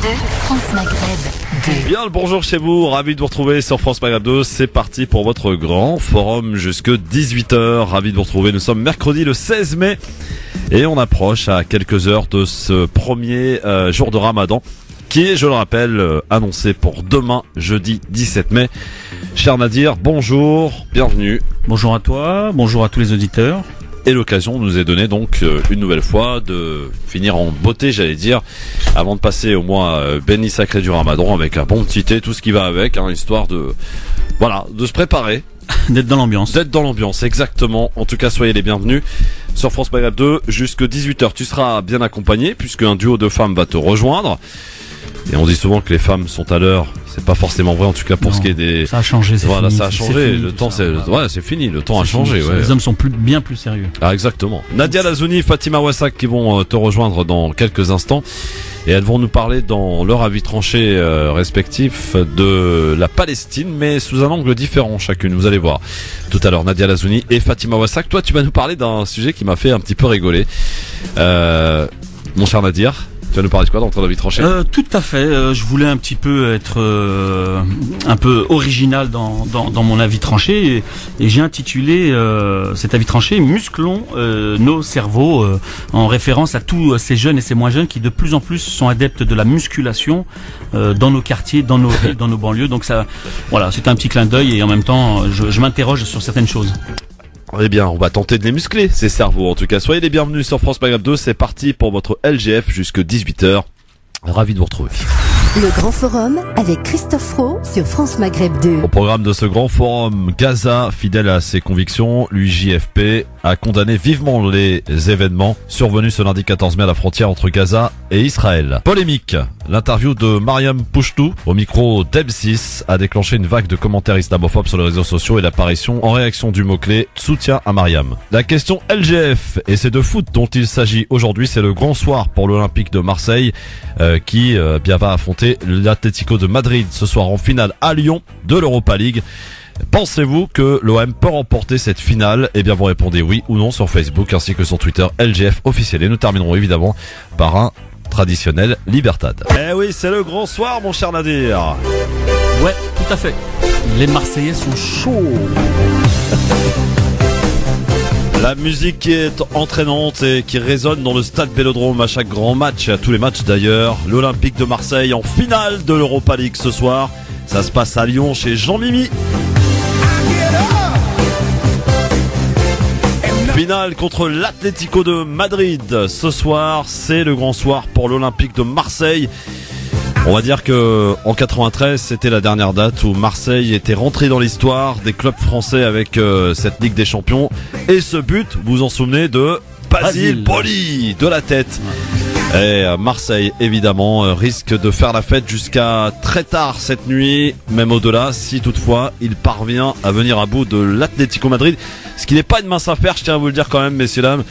France Maghreb 2. Bien le bonjour chez vous, ravi de vous retrouver sur France Maghreb 2. C'est parti pour votre grand forum jusque 18h. Ravi de vous retrouver, nous sommes mercredi le 16 mai et on approche à quelques heures de ce premier jour de Ramadan qui est, je le rappelle, annoncé pour demain, jeudi 17 mai. Cher Nadir, bonjour, bienvenue. Bonjour à toi, bonjour à tous les auditeurs. Et l'occasion nous est donnée donc une nouvelle fois de finir en beauté, j'allais dire, avant de passer au mois béni sacré du Ramadan avec un bon petit thé, tout ce qui va avec, hein, histoire de de se préparer. D'être dans l'ambiance. D'être dans l'ambiance, exactement. En tout cas, soyez les bienvenus sur France Maghreb 2 jusque 18h. Tu seras bien accompagné puisque un duo de femmes va te rejoindre. Et on dit souvent que les femmes sont à l'heure. C'est pas forcément vrai, en tout cas pour ce qui est des. Ça a changé, c'est voilà, fini. Ça a changé. Fini, le temps, c'est fini. Le temps a fini. changé. Ouais. Les hommes sont bien plus sérieux. Ah, exactement. Nadia Lazouni, Fatima Wassak qui vont te rejoindre dans quelques instants. Et elles vont nous parler dans leur avis tranché respectif de la Palestine, mais sous un angle différent chacune. Vous allez voir. Tout à l'heure, Nadia Lazouni et Fatima Wassak. Toi, tu vas nous parler d'un sujet qui m'a fait un petit peu rigoler. Mon cher Nadir, tu vas nous parler de quoi dans ton avis tranché? Tout à fait. Je voulais un petit peu être un peu original dans mon avis tranché et j'ai intitulé cet avis tranché "Musclons nos cerveaux", en référence à tous ces jeunes et ces moins jeunes qui de plus en plus sont adeptes de la musculation dans nos quartiers, dans nos villes, dans nos banlieues. Donc ça, voilà, c'est un petit clin d'œil et en même temps, je m'interroge sur certaines choses. Eh bien, on va tenter de les muscler, ces cerveaux. En tout cas, soyez les bienvenus sur France Maghreb 2. C'est parti pour votre LGF jusque 18h. Ravi de vous retrouver. Le Grand Forum avec Christophe Roux sur France Maghreb 2. Au programme de ce grand forum, Gaza, fidèle à ses convictions, l'UJFP a condamné vivement les événements survenus ce lundi 14 mai à la frontière entre Gaza et Israël. Polémique. L'interview de Mariam Pouchtou au micro d'M6 a déclenché une vague de commentaires islamophobes sur les réseaux sociaux et l'apparition en réaction du mot-clé soutien à Mariam. La question LGF, et c'est de foot dont il s'agit aujourd'hui, c'est le grand soir pour l'Olympique de Marseille qui bien va affronter l'Atlético de Madrid ce soir en finale à Lyon de l'Europa League. Pensez-vous que l'OM peut remporter cette finale? Eh bien vous répondez oui ou non sur Facebook ainsi que sur Twitter LGF officiel. Et nous terminerons évidemment par un traditionnel Libertad. Eh oui, c'est le grand soir mon cher Nadir. Ouais, tout à fait. Les Marseillais sont chauds. La musique qui est entraînante et qui résonne dans le stade Vélodrome à chaque grand match, à tous les matchs d'ailleurs. L'Olympique de Marseille en finale de l'Europa League ce soir. Ça se passe à Lyon chez Jean-Mimi. Finale contre l'Atlético de Madrid. Ce soir, c'est le grand soir pour l'Olympique de Marseille. On va dire que en 93, c'était la dernière date où Marseille était rentré dans l'histoire des clubs français avec cette Ligue des Champions. Et ce but, vous vous en souvenez, de Basile Boli de la tête. Et Marseille, évidemment, risque de faire la fête jusqu'à très tard cette nuit, même au-delà, si toutefois il parvient à venir à bout de l'Atlético Madrid. Ce qui n'est pas une mince affaire, je tiens à vous le dire quand même, messieurs, dames.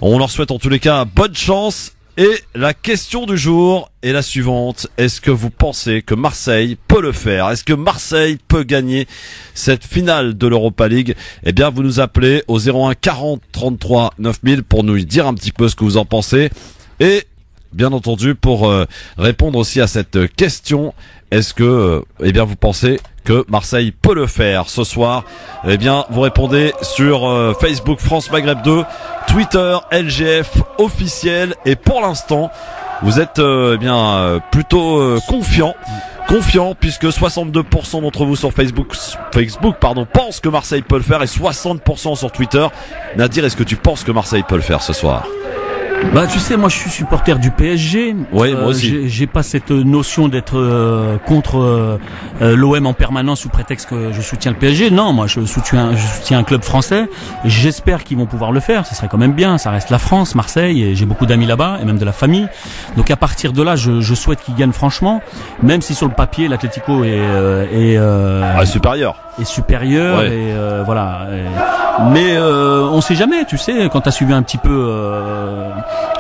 On leur souhaite en tous les cas bonne chance. Et la question du jour est la suivante. Est-ce que vous pensez que Marseille peut le faire? Est-ce que Marseille peut gagner cette finale de l'Europa League? Eh bien, vous nous appelez au 01 40 33 9000 pour nous dire un petit peu ce que vous en pensez. Et, bien entendu, pour répondre aussi à cette question, est-ce que, vous pensez que Marseille peut le faire ce soir? Eh bien, vous répondez sur Facebook France Maghreb 2, Twitter LGF officiel, et pour l'instant, vous êtes plutôt confiant puisque 62% d'entre vous sur Facebook pensent que Marseille peut le faire et 60% sur Twitter. Nadir, est-ce que tu penses que Marseille peut le faire ce soir? Bah tu sais, moi je suis supporter du PSG. Oui, moi aussi. J'ai pas cette notion d'être contre l'OM en permanence sous prétexte que je soutiens le PSG. Non, moi je soutiens un club français. J'espère qu'ils vont pouvoir le faire. Ce serait quand même bien. Ça reste la France, Marseille, et j'ai beaucoup d'amis là-bas et même de la famille. Donc à partir de là, je souhaite qu'ils gagnent franchement, même si sur le papier l'Atlético est supérieur. Est supérieur, ouais. Et voilà. Mais on sait jamais, tu sais, quand t'as suivi un petit peu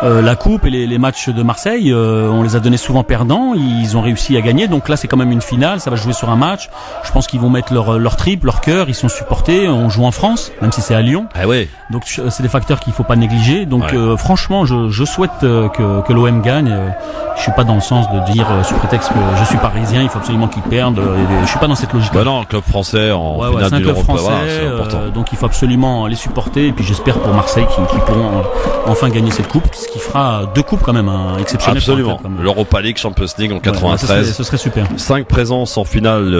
la coupe et les matchs de Marseille, on les a donnés souvent perdants. Ils ont réussi à gagner. Donc là, c'est quand même une finale. Ça va jouer sur un match. Je pense qu'ils vont mettre leur trip, leur cœur. Ils sont supportés. On joue en France, même si c'est à Lyon. Ah ouais. Donc c'est des facteurs qu'il faut pas négliger. Donc franchement, je souhaite que l'OM gagne. Je suis pas dans le sens de dire sous prétexte que je suis parisien, il faut absolument qu'ils perdent. Je suis pas dans cette logique. Bah non, club français en finale c'est un de club l'Europe, français. c'est important. Donc il faut absolument les supporter. Et puis j'espère pour Marseille qu'ils pourront enfin gagner cette coupe, ce qui fera 2 coupes quand même exceptionnelles. Absolument. L'Europa League, Champions League en 93. Ce serait super. 5 présences en finale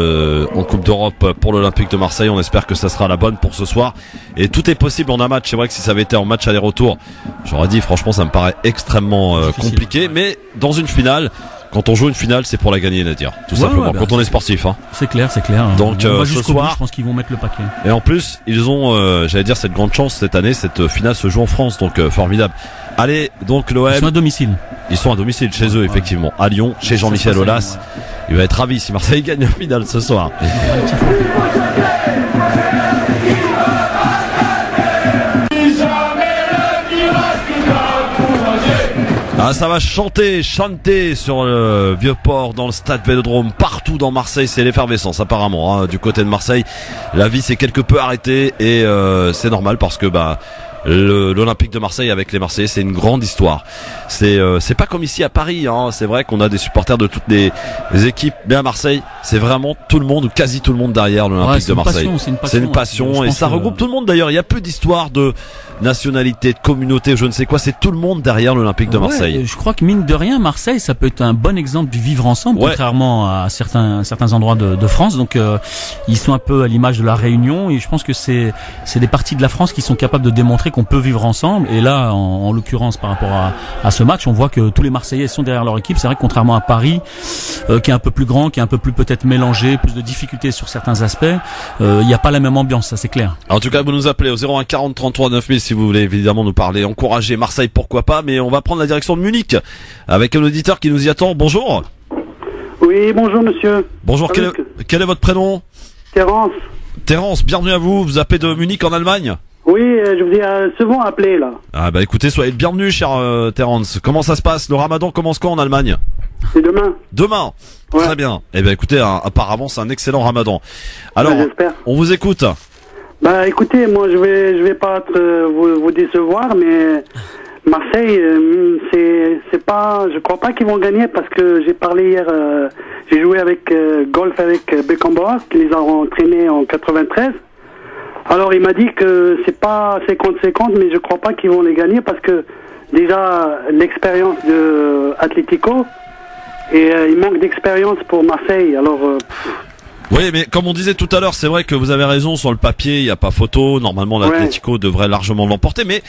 en Coupe d'Europe pour l'Olympique de Marseille. On espère que ça sera la bonne pour ce soir. Et tout est possible en un match. C'est vrai que si ça avait été en match aller-retour, j'aurais dit franchement ça me paraît extrêmement compliqué. Mais dans une finale, quand on joue une finale, c'est pour la gagner, Nadir. Tout simplement. Quand on est sportif. Hein. C'est clair. Donc on va ce soir, bout, je pense qu'ils vont mettre le paquet. Et en plus, ils ont, j'allais dire, cette grande chance cette année. Cette finale se joue en France, donc formidable. Allez, donc l'OM. Ils sont à domicile. Ils sont à domicile chez eux, effectivement. À Lyon, chez Jean-Michel Aulas. Il va être ravi si Marseille gagne la finale ce soir. Ah, ça va chanter sur le Vieux-Port, dans le stade Vélodrome, partout dans Marseille, c'est l'effervescence apparemment. Hein, du côté de Marseille, la vie s'est quelque peu arrêtée et c'est normal parce que l'Olympique de Marseille avec les Marseillais, c'est une grande histoire. C'est pas comme ici à Paris. Hein, c'est vrai qu'on a des supporters de toutes les équipes, mais à Marseille, c'est vraiment tout le monde ou quasi tout le monde derrière l'Olympique de Marseille. C'est une passion et ça regroupe tout le monde d'ailleurs. Il y a plus d'histoire de nationalité, de communauté, je ne sais quoi, c'est tout le monde derrière l'Olympique de Marseille. Je crois que mine de rien, Marseille, ça peut être un bon exemple du vivre ensemble, contrairement à certains endroits de France. Donc ils sont un peu à l'image de la Réunion et je pense que c'est des parties de la France qui sont capables de démontrer qu'on peut vivre ensemble. Et là, en l'occurrence, par rapport à ce match, on voit que tous les Marseillais sont derrière leur équipe. C'est vrai que contrairement à Paris, qui est un peu plus grand, qui est un peu plus peut-être mélangé, plus de difficultés sur certains aspects, il n'y a pas la même ambiance, ça c'est clair. En tout cas, vous nous appelez au 01 40 33 9000 si vous voulez évidemment nous parler, encourager Marseille, pourquoi pas, mais on va prendre la direction de Munich avec un auditeur qui nous y attend. Bonjour. Oui, bonjour monsieur. Bonjour, quel est votre prénom? Terence, bienvenue à vous. Vous appelez de Munich en Allemagne? Oui, je vous ai souvent appelé là. Ah bah écoutez, soyez le bienvenu cher Terence. Comment ça se passe? Le Ramadan commence quand en Allemagne? C'est demain. Demain. Ouais. Très bien. Eh ben écoutez, apparemment c'est un excellent Ramadan. Alors, on vous écoute. Bah écoutez, moi je vais pas vous décevoir, mais Marseille, c'est pas, je crois pas qu'ils vont gagner parce que j'ai parlé hier, j'ai joué avec golf avec Beckenbauer qui les a entraînés en 93. Alors il m'a dit que c'est pas 50-50, mais je crois pas qu'ils vont les gagner parce que déjà l'expérience de Atlético et il manque d'expérience pour Marseille. Alors oui, mais comme on disait tout à l'heure, c'est vrai que vous avez raison, sur le papier, il n'y a pas photo. Normalement, l'Atlético devrait largement l'emporter, mais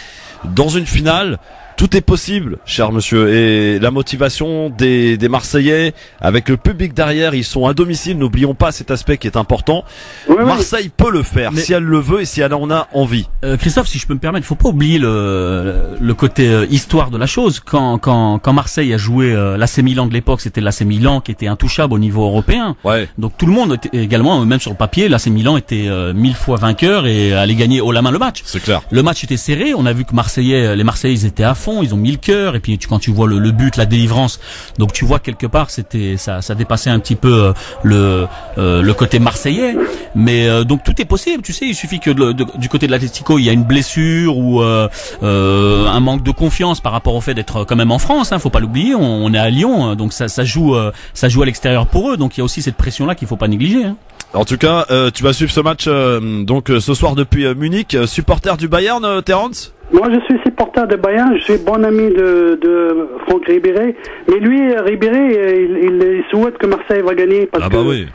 dans une finale, tout est possible, cher monsieur. Et la motivation des Marseillais, avec le public derrière, ils sont à domicile. N'oublions pas cet aspect qui est important. Marseille peut le faire, mais si elle le veut et si elle en a envie. Christophe, si je peux me permettre, il faut pas oublier le côté histoire de la chose. Quand Marseille a joué l'AC Milan de l'époque, c'était l'AC Milan qui était intouchable au niveau européen. Ouais. Donc tout le monde était également, même sur le papier, l'AC Milan était 1000 fois vainqueur et allait gagner haut la main le match. C'est clair. Le match était serré. On a vu que les Marseillais ils étaient à fond, ils ont mis le cœur et puis quand tu vois le but, la délivrance, donc tu vois quelque part ça dépassait un petit peu le côté marseillais, mais donc tout est possible, tu sais, il suffit que du côté de l'Atlético il y a une blessure ou un manque de confiance par rapport au fait d'être quand même en France, hein, faut pas l'oublier, on est à Lyon, donc ça joue à l'extérieur pour eux, donc il y a aussi cette pression là qu'il faut pas négliger, hein. En tout cas, tu vas suivre ce match donc ce soir depuis Munich. Supporter du Bayern, Terence? Moi, je suis supporter de Bayern. Je suis bon ami de Franck Ribéry. Mais lui, Ribéry, il souhaite que Marseille va gagner parce que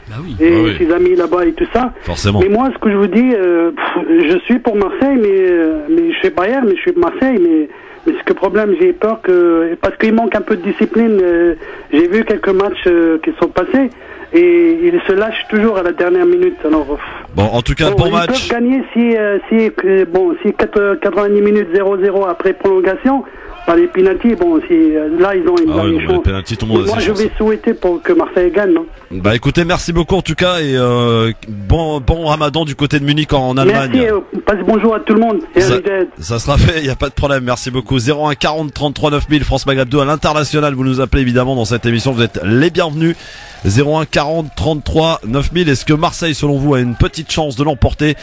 et ses amis là-bas et tout ça. Forcément. Mais moi, ce que je vous dis, je suis pour Marseille, mais je suis Bayern, mais je suis Marseille, mais ce que problème, j'ai peur que parce qu'il manque un peu de discipline. J'ai vu quelques matchs qui sont passés. Et il se lâche toujours à la dernière minute. Alors, bon, en tout cas, bon match. Ils peuvent gagner si 90 minutes 0-0 après prolongation. Dans les pénaltys, bon, là, ils ont une dernière chance. Les pénaltys, tout le monde a moi, ses je chances. vais souhaiter pour que Marseille gagne. Hein. Bah écoutez, merci beaucoup en tout cas et bon ramadan du côté de Munich en Allemagne. Merci, passe bonjour à tout le monde. Et Ça sera fait, il n'y a pas de problème, merci beaucoup. 01 40 33 9000, France Maghreb 2 à l'international, vous nous appelez évidemment dans cette émission, vous êtes les bienvenus. 01 40 33 9000. Est-ce que Marseille, selon vous, a une petite chance de l'emporter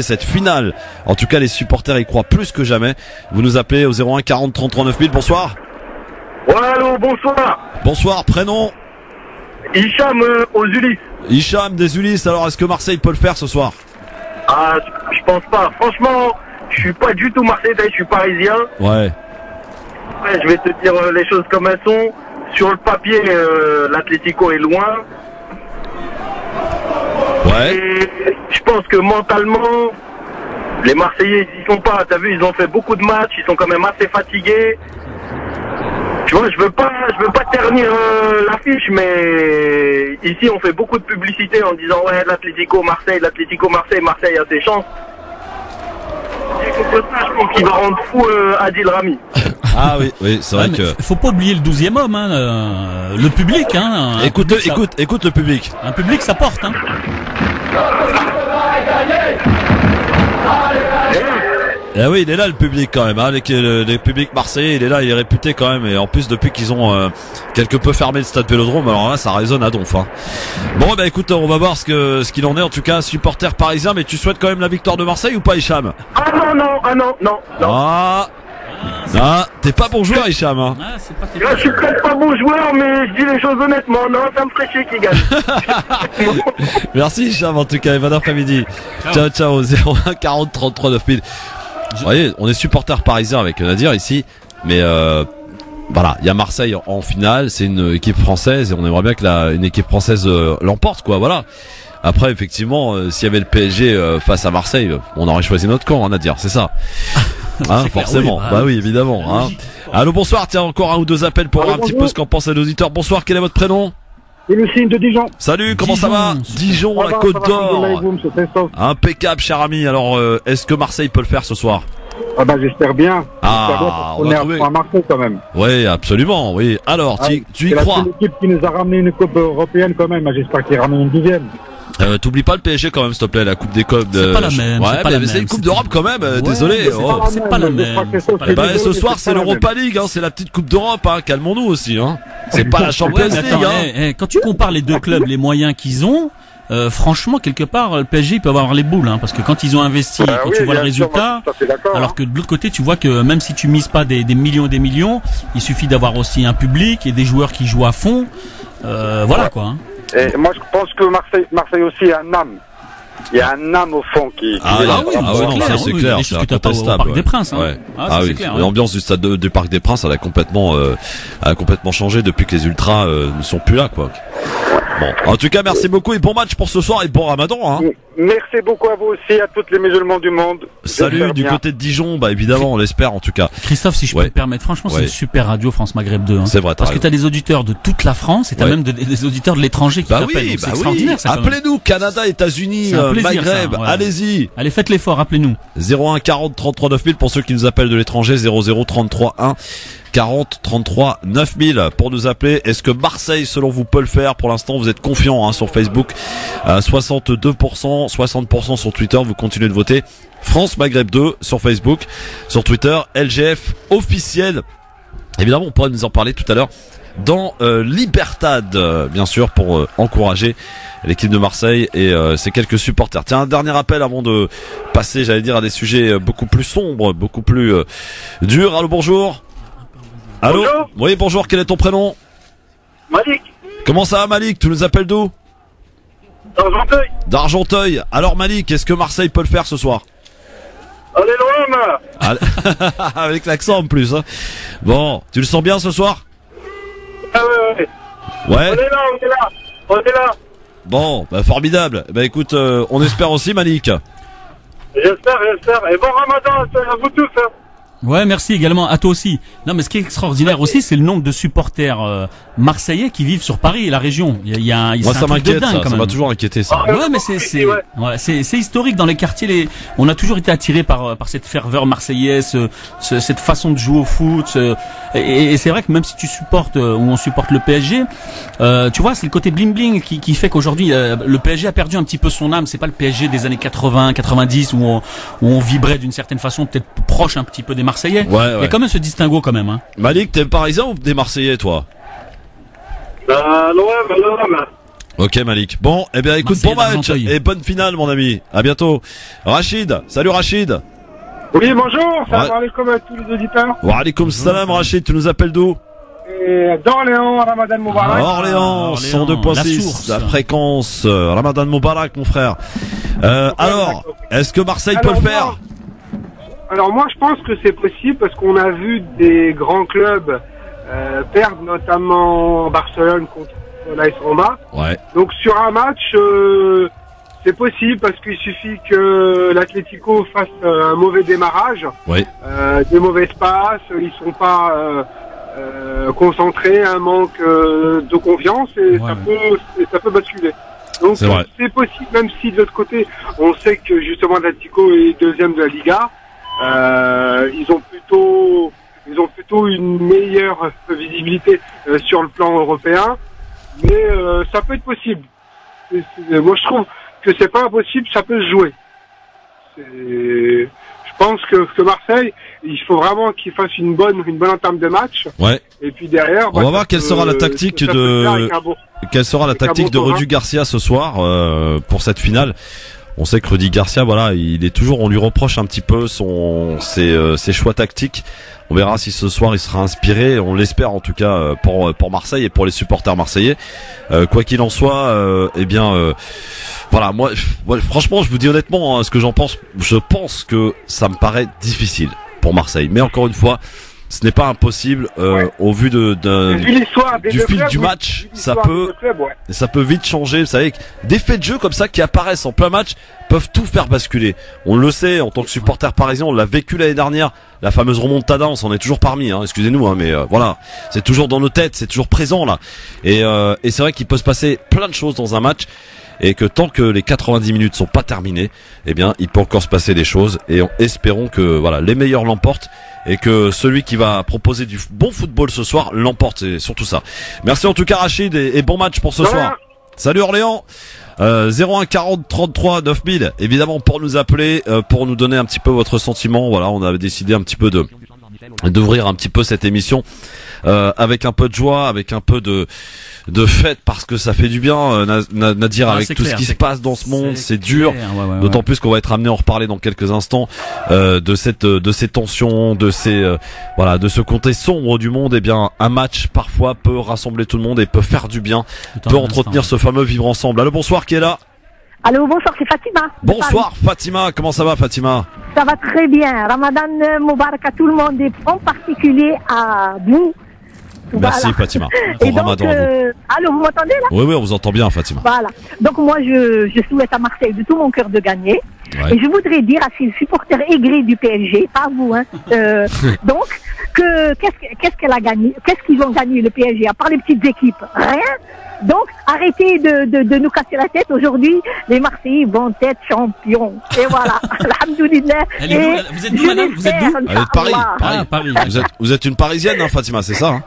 cette finale? En tout cas, les supporters y croient plus que jamais. Vous nous appelez au 01 40 33 9000. Bonsoir. Ouais, allô, bonsoir. Bonsoir, prénom? Hicham aux Ulysses. Hicham des Ulysses. Alors, est-ce que Marseille peut le faire ce soir? Ah, je pense pas. Franchement, je suis pas du tout marseillais, je suis parisien. Ouais. Je vais te dire les choses comme elles sont. Sur le papier, l'Atlético est loin. Ouais. Et je pense que mentalement, les Marseillais, ils sont pas. T'as vu, ils ont fait beaucoup de matchs, ils sont quand même assez fatigués. Tu vois, je veux pas ternir l'affiche, mais ici on fait beaucoup de publicité en disant ouais, l'Atlético Marseille, Marseille a ses chances. Et contre ça, je pense qu'il va rendre fou Adil Rami. Ah oui, c'est vrai que. Faut pas oublier le 12e homme, hein, le public, hein. Écoute le public. Un public, ça porte, hein. Ah oui, il est là le public quand même, hein. Le public marseillais, il est là, il est réputé quand même. Et en plus, depuis qu'ils ont quelque peu fermé le stade Vélodrome, alors là, ça résonne à donf. Hein. Bon, bah écoute, on va voir ce qu'il en est. En tout cas, supporter parisien, mais tu souhaites quand même la victoire de Marseille ou pas, Hicham? Ah, t'es pas bon joueur, Hicham. Hein. Ah, c'est pas Là, je suis peut-être pas bon joueur, mais je dis les choses honnêtement. Non, ça me ferait chier qu'il gagne. Merci, Hicham, en tout cas, et bon après-midi. Ciao, 01 40 33 9000. Vous voyez, on est supporter parisien avec Nadir ici, mais voilà, il y a Marseille en finale, c'est une équipe française et on aimerait bien que une équipe française l'emporte, quoi. Voilà. Après, effectivement, s'il y avait le PSG face à Marseille, on aurait choisi notre camp, Nadir, c'est ça. Hein, forcément. Oui, bah oui, évidemment. Hein. Allô, bonsoir. Tiens, encore un ou deux appels pour voir un petit peu ce qu'en pensent les auditeurs. Bonsoir, quel est votre prénom? C'est le signe de Dijon. Salut, comment ça va? Dijon, la Côte d'Or. Impeccable, cher ami. Alors, est-ce que Marseille peut le faire ce soir? Ah bah j'espère bien. On est va à trouver. Marseille quand même. Oui, absolument, oui. Alors, tu y crois? C'est l'équipe qui nous a ramené une coupe européenne quand même. J'espère qu'il ramène une 10e. T'oublies pas le PSG quand même, s'il te plaît, la coupe des copes de. C'est pas la même. Ouais, c'est pas la mais c'est même. une coupe d'Europe quand même. Désolé. C'est pas la même. Ce soir, c'est l'Europa League. Hein, c'est la petite coupe d'Europe. Hein, calmons-nous aussi. Hein. C'est pas la Champions Ouais, League. Hein. Quand tu compares les deux clubs, les moyens qu'ils ont. Franchement, quelque part, le PSG peut avoir les boules, hein, parce que quand ils ont investi, quand tu vois le résultat, alors que de l'autre côté, tu vois que même si tu mises pas des millions et des millions, il suffit d'avoir aussi un public et des joueurs qui jouent à fond. Voilà quoi. Hein. Et moi, je pense que Marseille aussi a un âme. Il y a un âme au fond qui non, ça c'est clair, des c'est choses que t'as pas au Parc des Princes. Hein. Ouais. Ah oui, clair, l'ambiance du stade du Parc des Princes, elle a complètement changé depuis que les ultras ne sont plus là, quoi. Bon, en tout cas, merci beaucoup et bon match pour ce soir et bon Ramadan. Hein. Merci beaucoup à vous aussi, à tous les musulmans du monde. Salut du côté de Dijon, bah évidemment, on l'espère en tout cas. Christophe, si je peux me permettre, franchement, c'est une super radio France Maghreb 2. Hein. C'est vrai, parce que t'as des auditeurs de toute la France et t'as même des auditeurs de l'étranger qui t'appellent. Oui, c'est extraordinaire. Ça, appelez-nous, Canada, États-Unis, Maghreb, allez-y. Allez, faites l'effort, appelez-nous. 01 40 33 9000 pour ceux qui nous appellent de l'étranger, 00 33 1 40 33 9000 pour nous appeler. Est-ce que Marseille, selon vous, peut le faire? Pour l'instant, vous êtes confiant sur Facebook. 62%, 60% sur Twitter. Vous continuez de voter. France Maghreb 2 sur Facebook, sur Twitter. LGF officiel. Évidemment, on pourrait nous en parler tout à l'heure dans Libertad, bien sûr, pour encourager l'équipe de Marseille et ses quelques supporters. Tiens, un dernier appel avant de passer, j'allais dire, à des sujets beaucoup plus sombres, beaucoup plus durs. Allô, bonjour. Allô? Bonjour. Oui, bonjour, quel est ton prénom? Malik, Comment ça va, Malik? Tu nous appelles d'où? d'Argenteuil. D'Argenteuil. Alors, Malik, est-ce que Marseille peut le faire ce soir? Allez, l'OM. Avec l'accent en plus. Hein. Bon, tu le sens bien ce soir? Ah ouais. Ouais. On est là. Bon, bah formidable. Bah écoute, on espère aussi, Malik. J'espère. Et bon Ramadan à vous tous. Hein. Ouais, merci également à toi aussi. Non, mais ce qui est extraordinaire aussi, c'est le nombre de supporters marseillais qui vivent sur Paris et la région. Moi, ça m'inquiète, ça m'a toujours inquiété, ça. Ouais, mais c'est historique dans les quartiers. On a toujours été attirés par cette ferveur marseillaise, cette façon de jouer au foot. Et c'est vrai que même si tu supportes ou on supporte le PSG, tu vois, c'est le côté bling bling qui fait qu'aujourd'hui le PSG a perdu un petit peu son âme. C'est pas le PSG des années 80, 90 où on vibrait d'une certaine façon, peut-être proche un petit peu des Marseillais. Ouais. Il y a quand même ce distinguo quand même. Hein. Malik, t'es parisien ou des Marseillais, toi? Non. Ok, Malik. Bon, eh bien, écoute, bon match et bonne finale, mon ami. À bientôt. Rachid, salut Rachid. Oui, bonjour. Salam alaikum à tous les auditeurs. Wa alaikum salam, Rachid. Tu nous appelles d'où? D'Orléans, Ramadan Moubarak. Orléans, 102.6, la fréquence. Ramadan Moubarak, mon frère. Alors, est-ce que Marseille peut le faire? Alors moi, je pense que c'est possible parce qu'on a vu des grands clubs perdre, notamment Barcelone contre l'AS Roma. Ouais. Donc sur un match, c'est possible parce qu'il suffit que l'Atlético fasse un mauvais démarrage, oui. Des mauvais passes, ils sont pas concentrés, un manque de confiance et ça peut basculer. Donc c'est possible, même si de l'autre côté, on sait que justement l'Atlético est deuxième de la Liga. Ils ont plutôt une meilleure visibilité sur le plan européen, mais ça peut être possible. Moi, je trouve que c'est pas impossible, ça peut se jouer. Je pense que Marseille, il faut vraiment qu'il fasse une bonne entame de match. Ouais. Et puis derrière, on va voir quelle sera la tactique de Rudy Garcia ce soir pour cette finale. On sait que Rudy Garcia, voilà, il est toujours, on lui reproche un petit peu ses choix tactiques. On verra si ce soir il sera inspiré, on l'espère en tout cas pour Marseille et pour les supporters marseillais. Quoi qu'il en soit, voilà, moi franchement, je vous dis honnêtement ce que j'en pense. Je pense que ça me paraît difficile pour Marseille, mais encore une fois, ce n'est pas impossible au vu du fil du match. Ça peut vite changer. Vous savez, des faits de jeu comme ça qui apparaissent en plein match peuvent tout faire basculer. On le sait en tant que supporter parisien, on l'a vécu l'année dernière. La fameuse remontada, on s'en est toujours parmi. Excusez-nous, mais voilà, c'est toujours dans nos têtes, c'est toujours présent là. Et c'est vrai qu'il peut se passer plein de choses dans un match. Et que tant que les 90 minutes sont pas terminées, eh bien, il peut encore se passer des choses. Et espérons que voilà, les meilleurs l'emportent et que celui qui va proposer du bon football ce soir l'emporte. C'est surtout ça. Merci en tout cas Rachid et bon match pour ce soir. Salut Orléans. 01 40 33 9000. Évidemment pour nous appeler, pour nous donner un petit peu votre sentiment. Voilà, on avait décidé un petit peu d'ouvrir un petit peu cette émission avec un peu de joie, avec un peu de fête parce que ça fait du bien, Nadir, avec tout ce qui se passe dans ce monde, c'est dur. D'autant plus qu'on va être amené à en reparler dans quelques instants de ces tensions, de ce côté sombre du monde. Eh bien, un match parfois peut rassembler tout le monde et peut faire du bien, peut entretenir ce fameux vivre ensemble. Allô, bonsoir, qui est là? Allô, bonsoir, c'est Fatima. Bonsoir Fatima, comment ça va Fatima? Ça va très bien. Ramadan Moubarak à tout le monde et en particulier à vous. Merci voilà. Fatima. Et donc, allô, vous m'entendez là? Oui, on vous entend bien Fatima. Voilà. Donc moi, je souhaite à Marseille de tout mon cœur de gagner. Ouais. Et je voudrais dire à ces supporters aigris du PSG, pas vous, donc, qu'est-ce qu'elle a gagné? Qu'est-ce qu'ils ont gagné le PSG à part les petites équipes? Rien. Donc, arrêtez de nous casser la tête. Aujourd'hui, les Marseillais vont être champions. Et voilà. Alhamdoulilah. Vous êtes d'où, madame? Vous êtes d'où? Elle est de Paris. Vous êtes une Parisienne, Fatima, c'est ça,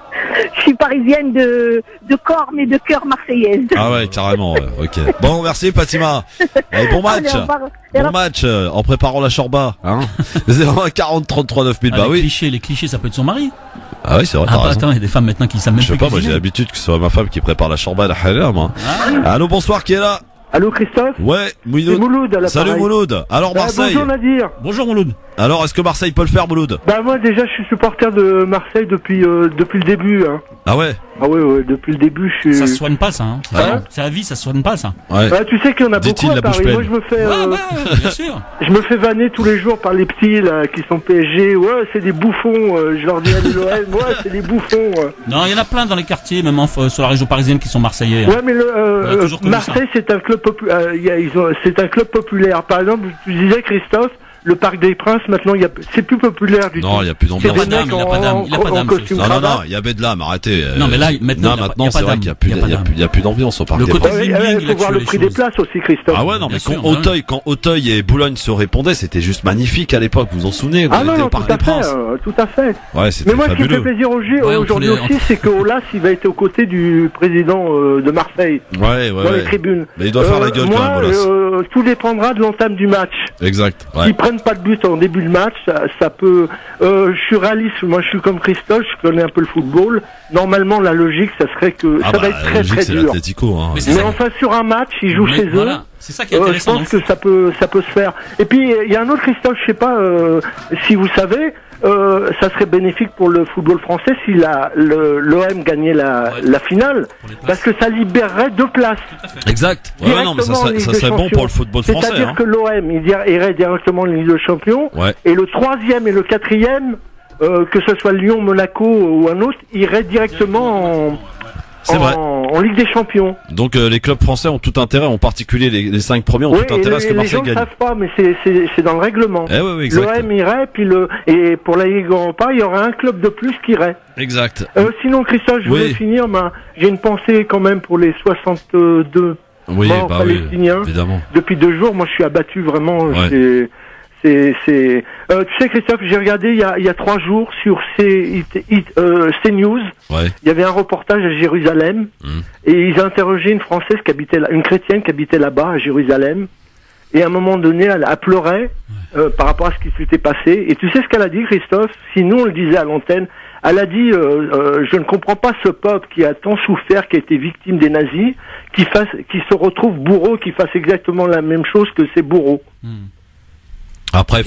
Je suis parisienne de corps, mais de cœur marseillaise. Ah ouais, carrément, ouais. Ok. Bon, merci, Fatima. Allez, bon match. Bon match, en préparant la Chorba, 01 40 33 9000. Bah oui. Les clichés, ça peut être son mari. Ah oui, c'est vrai. Attends, il y a des femmes maintenant qui savent même plus. Je sais pas, moi j'ai l'habitude que ce soit ma femme qui prépare la Chorba et la halal, moi. Allô, bonsoir, qui est là? Allô, Christophe? Ouais, Mouloud à l'appareil. Salut Mouloud. Alors Marseille. Bonjour Nadir. Bonjour Mouloud. Alors, est-ce que Marseille peut le faire, Mouloud? Bah moi déjà, je suis supporter de Marseille depuis le début. Ah ouais? Ah ouais, depuis le début, je suis... Ça se soigne pas, ça. C'est la vie, ça se soigne pas, ça. Ouais. Tu sais qu'il y en a beaucoup à Paris. Moi, je me fais... bien sûr. Je me fais vanner tous les jours par les petits, là, qui sont PSG. Ouais, c'est des bouffons. Je leur dis à l'OM, ouais, c'est des bouffons. Non, il y en a plein dans les quartiers, même sur la région parisienne, qui sont marseillais. Ouais, mais Marseille, c'est un club c'est un club populaire. Par exemple, tu disais, Christophe, le Parc des Princes, maintenant, c'est plus populaire du tout. Non, il n'y a plus d'ambiance. Il n'a pas d'âme. Non, il y avait de l'âme, arrêtez. Non, mais là, maintenant c'est vrai qu'il n'y a plus d'ambiance au Parc des Princes. Il faut voir le prix des places aussi, Christophe. Ah ouais, non, mais quand Auteuil et Boulogne se répondaient, c'était juste magnifique à l'époque, vous vous en souvenez? Ah non, tout à fait. Ouais, c'était fabuleux. Mais moi, ce qui me fait plaisir aujourd'hui aussi, c'est qu'Olas, il va être aux côtés du président de Marseille. Ouais. Dans les tribunes. Mais il doit faire la gueule quand même, Olas. Tout dépendra de l'entame du match. Exact. S'ils prennent pas de but en début de match, ça peut. Je suis réaliste. Moi, je suis comme Christophe. Je connais un peu le football. Normalement, la logique, ça serait que ça va être très très dur. l'Atlético, hein. Mais enfin, sur un match, ils jouent chez eux. C'est ça qui est intéressant. Je pense que ça peut se faire. Et puis, il y a un autre Christophe. Je sais pas si vous savez. Ça serait bénéfique pour le football français si l'OM gagnait la finale, parce que ça libérerait 2 places. Exact. Ouais, non, mais ça serait bon pour le football français. C'est-à-dire que l'OM irait directement en Ligue des Champions, et le 3e et le 4e, que ce soit Lyon, Monaco ou un autre, irait directement en Ligue des Champions. Donc les clubs français ont tout intérêt, en particulier les 5 premiers ont tout intérêt à ce que Marseille gagne. Les gens ne savent pas, mais c'est dans le règlement. L'OM irait, et pour la Ligue Europa, il y aurait un club de plus qui irait. Exact. Sinon, Christophe, je voulais finir, j'ai une pensée quand même pour les 62 morts palestiniens. Évidemment. Depuis 2 jours, moi je suis abattu vraiment. Tu sais, Christophe, j'ai regardé il y a 3 jours sur CNews. Il y avait un reportage à Jérusalem et ils interrogeaient une Française une chrétienne qui habitait là-bas à Jérusalem. Et à un moment donné, elle pleurait par rapport à ce qui s'était passé. Et tu sais ce qu'elle a dit, Christophe? Si nous on le disait à l'antenne, elle a dit je ne comprends pas ce peuple qui a tant souffert, qui a été victime des nazis, qui se retrouve bourreau, qui fasse exactement la même chose que ses bourreaux. Après,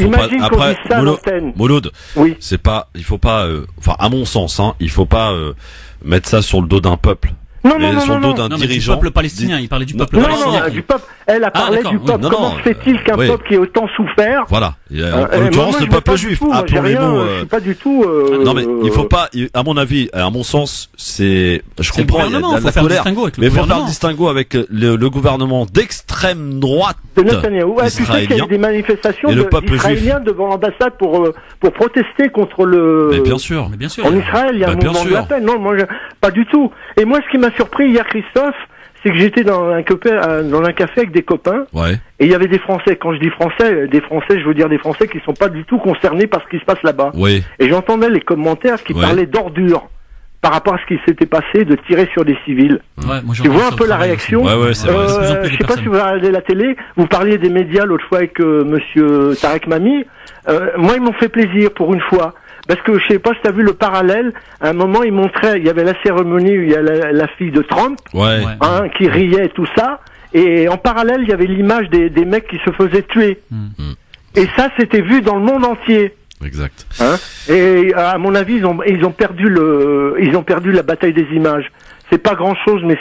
Mouloud, il faut pas, à mon sens, il faut pas mettre ça sur le dos d'un peuple. Sur le dos d'un dirigeant. Du peuple palestinien, il parlait du peuple palestinien. Non, du peuple. Elle a parlé du peuple. Comment se fait-il qu'un peuple qui ait autant souffert? Voilà. En l'occurrence, le peuple juif. Appelons-les-nous. Je suis pas du tout. Non, mais il faut pas, à mon avis, à mon sens, je comprends, il y a de la colère. Mais il faut faire le distinguo avec le gouvernement d'extrême droite israélien. Tu sais qu'il y a des manifestations d'Israéliens devant l'ambassade pour protester contre le. Mais bien sûr. En Israël, il y a un mouvement de la paix. Non, moi, pas du tout. Et moi, ce qui m'a surpris hier, Christophe, c'est que j'étais dans un café avec des copains, et il y avait des Français. Quand je dis Français, je veux dire des Français qui sont pas du tout concernés par ce qui se passe là-bas. Et j'entendais les commentaires qui parlaient d'ordures par rapport à ce qui s'était passé, de tirer sur des civils. Tu vois un peu la réaction. C'est vrai. Je sais pas si vous regardez la télé, vous parliez des médias l'autre fois avec monsieur Tarek Mami. Moi, ils m'ont fait plaisir pour une fois. Parce que je sais pas si t'as vu le parallèle, à un moment il y avait la cérémonie où il y a la fille de Trump, qui riait et tout ça, et en parallèle il y avait l'image des mecs qui se faisaient tuer. Et ça c'était vu dans le monde entier. Exact. Et à mon avis ils ont perdu la bataille des images. C'est pas grand chose, mais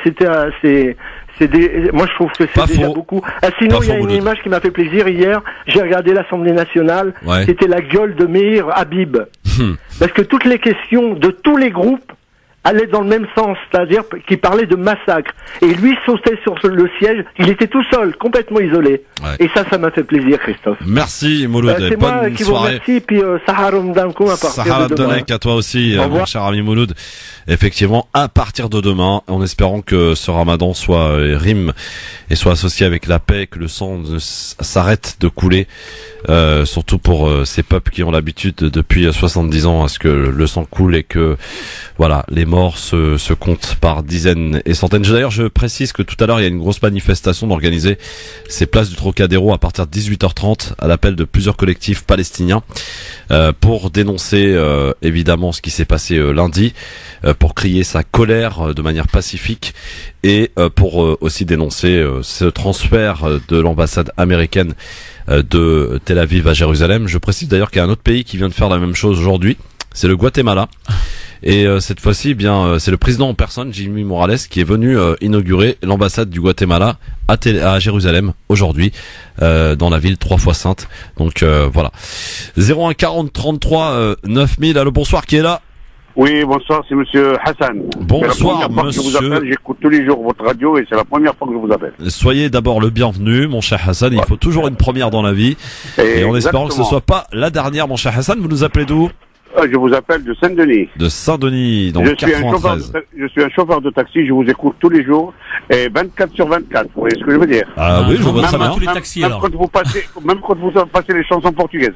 moi je trouve que c'est déjà beaucoup. Sinon il y a une image qui m'a fait plaisir hier. J'ai regardé l'Assemblée nationale. C'était la gueule de Meir Habib. Parce que toutes les questions de tous les groupes allaient dans le même sens, c'est-à-dire qu'il parlait de massacre. Et lui sautait sur le siège. Il était tout seul, complètement isolé. Et ça m'a fait plaisir, Christophe. Merci Mouloud. C'est moi qui vous remercie. Puis Saharam Danko à partir de demain. À toi aussi, mon cher ami Mouloud. Effectivement, à partir de demain, en espérant que ce ramadan rime et soit associé avec la paix, que le sang s'arrête de couler, surtout pour ces peuples qui ont l'habitude depuis 70 ans à ce que le sang coule et que les morts se comptent par dizaines et centaines. D'ailleurs, je précise que tout à l'heure, il y a une grosse manifestation d'organiser ces places du Trocadéro à partir de 18h30 à l'appel de plusieurs collectifs palestiniens pour dénoncer évidemment ce qui s'est passé lundi, pour crier sa colère de manière pacifique et pour aussi dénoncer ce transfert de l'ambassade américaine de Tel Aviv à Jérusalem. Je précise d'ailleurs qu'il y a un autre pays qui vient de faire la même chose aujourd'hui, c'est le Guatemala. Et cette fois-ci, c'est le président en personne, Jimmy Morales, qui est venu inaugurer l'ambassade du Guatemala à Jérusalem aujourd'hui, dans la ville 3 fois sainte. Donc voilà. 01 40 33 9000. Allô, bonsoir, qui est là? Oui, bonsoir, c'est monsieur Hassan. Bonsoir, monsieur. Je vous appelle, j'écoute tous les jours votre radio et c'est la première fois que je vous appelle. Soyez d'abord le bienvenu, mon cher Hassan. Il faut toujours une première dans la vie. Et en espérant que ce soit pas la dernière, mon cher Hassan. Vous nous appelez d'où? Je vous appelle de Saint-Denis. De Saint-Denis, donc 93. Je suis un chauffeur de taxi, je vous écoute tous les jours, et 24 sur 24, vous voyez ce que je veux dire? Ah oui, je vois très bien. Tous les taxis, même quand vous passez les chansons portugaises.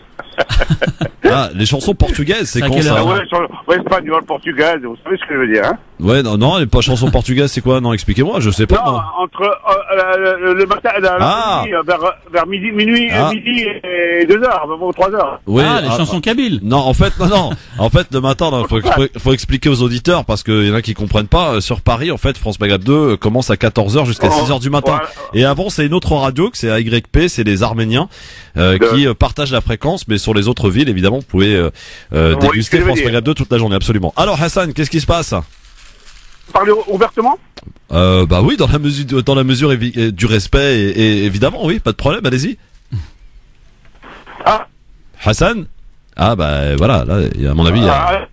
Ah, les chansons portugaises, c'est con ça? Ouais, espagnol, portugaise, vous savez ce que je veux dire, hein? Ouais, non, les pas chansons portugaises, c'est quoi? Non, expliquez-moi, je sais pas. Non, entre le matin, vers minuit et 2h, ou 3h. Oui, les chansons kabyles. Non, en fait, non. En fait, le matin, faut expliquer aux auditeurs parce qu'il y en a qui comprennent pas. Sur Paris, en fait, France Maghreb 2 commence à 14h jusqu'à 6h du matin. Voilà. Et avant, c'est une autre radio que c'est AYP, c'est les Arméniens qui partagent la fréquence, mais sur les autres villes, évidemment, vous pouvez déguster France Maghreb 2 toute la journée, absolument. Alors, Hassan, qu'est-ce qui se passe? Parlez ouvertement? Bah oui, dans la mesure du respect et évidemment, oui, pas de problème, allez-y. Ah. Hassan? Ah bah voilà, là, à mon avis.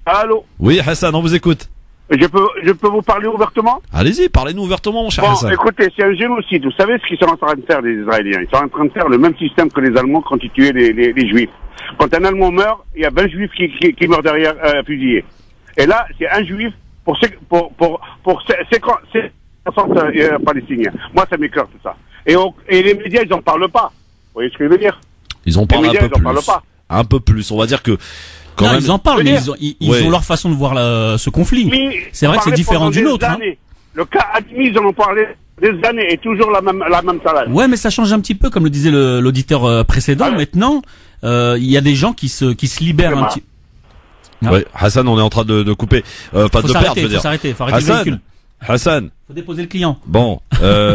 Allô? Oui, Hassan, on vous écoute. Je peux vous parler ouvertement? Allez-y, parlez-nous ouvertement, mon cher Hassan. Écoutez, c'est un génocide. Vous savez ce qu'ils sont en train de faire, les Israéliens? Ils sont en train de faire le même système que les Allemands quand ils tuaient les Juifs. Quand un Allemand meurt, il y a 20 Juifs qui meurent derrière fusillés. Et là, c'est un Juif pour 50 Palestiniens. Moi, ça m'écoeure tout ça. Et les médias, ils en parlent pas. Vous voyez ce que je veux dire? Ils en parlent un peu plus. Un peu plus. On va dire que quand même. Ils en parlent, mais ils ont leur façon de voir ce conflit. C'est vrai que c'est différent d'une autre. Hein. Le cas Admi, ils en ont parlé des années et toujours la même salade. Ouais, mais ça change un petit peu, comme le disait l'auditeur précédent. Maintenant, il y a des gens qui se libèrent un petit. Ouais, Hassan, on est en train de couper, pas de perdre, je veux dire. Faut s'arrêter, faut arrêter le véhicule. Hassan. Faut déposer le client. Bon,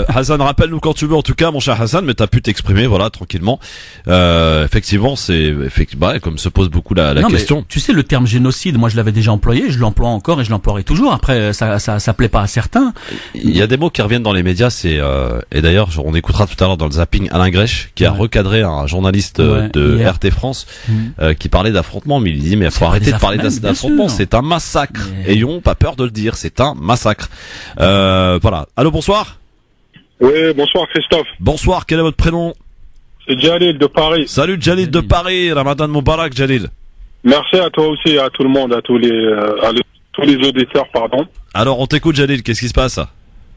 Hassan, rappelle-nous quand tu veux, en tout cas, mon cher Hassan, mais t'as pu t'exprimer, voilà, tranquillement. Effectivement, comme se pose beaucoup la question. Mais, tu sais, le terme génocide, moi je l'avais déjà employé, je l'emploie encore et je l'emploierai toujours. Après, ça plaît pas à certains. Il y a des mots qui reviennent dans les médias, et d'ailleurs, on écoutera tout à l'heure dans le zapping Alain Grèche, qui a recadré un journaliste de RT France, qui parlait d'affrontement, mais il dit, mais il faut arrêter de parler d'affrontement, c'est un massacre. Ayons pas peur de le dire, c'est un massacre. Voilà. Allô, bonsoir. Oui, bonsoir Christophe. Bonsoir, quel est votre prénom? C'est Jalil de Paris. Salut Jalil de Paris, Ramadan Moubarak Jalil. Merci à toi aussi, à tout le monde, à tous les auditeurs, pardon. Alors, on t'écoute Jalil, qu'est-ce qui se passe?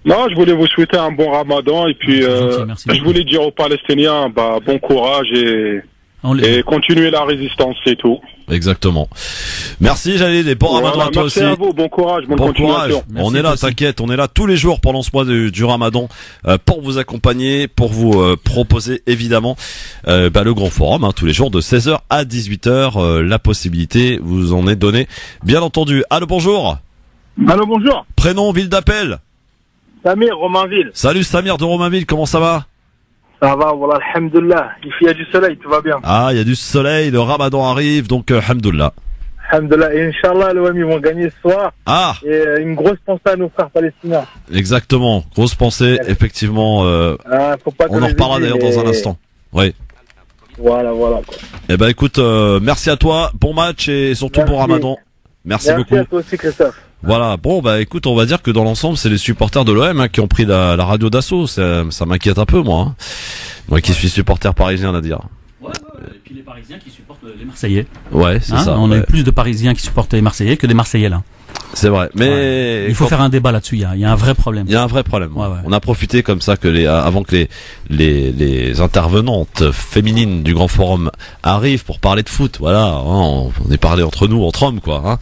Non, je voulais vous souhaiter un bon Ramadan et puis merci. Je voulais dire aux Palestiniens bon courage et continuer la résistance, c'est tout. Exactement. Merci Jalil et bon Ramadan à toi aussi. Merci à vous, bon courage, bonne continuation. On est là, t'inquiète, on est là tous les jours pendant ce mois du Ramadan pour vous accompagner, pour vous proposer évidemment le grand forum tous les jours de 16h à 18h. La possibilité vous en est donnée, bien entendu. Allô, bonjour. Allô, bonjour. Prénom, ville d'appel? Samir, Romainville. Salut Samir de Romainville, comment ça va? Ça va, voilà, alhamdoulilah. Ici, il y a du soleil, tout va bien. Ah, il y a du soleil, le Ramadan arrive, donc alhamdoulilah. Alhamdoulilah. Et Inch'Allah, l'OM, ils vont gagner ce soir. Ah. Et une grosse pensée à nos frères palestiniens. Exactement, grosse pensée, effectivement. Faut pas on en reparlera d'ailleurs dans un instant. Oui. Voilà, quoi. Eh ben écoute, merci à toi, bon match et surtout bon Ramadan. Merci beaucoup. Merci à toi aussi, Christophe. Voilà, bon bah écoute, on va dire que dans l'ensemble c'est les supporters de l'OM qui ont pris la radio d'assaut, ça m'inquiète un peu moi. Moi qui suis supporter parisien à dire. Ouais, et puis les Parisiens qui supportent les Marseillais. Ouais, c'est ça. On a eu plus de Parisiens qui supportent les Marseillais que des Marseillais là. C'est vrai, mais il faut faire un débat là-dessus. Il y a un vrai problème. Il y a un vrai problème. On a profité comme ça que avant que les intervenantes féminines du Grand Forum arrivent pour parler de foot. Voilà, on est parlé entre nous, entre hommes, quoi.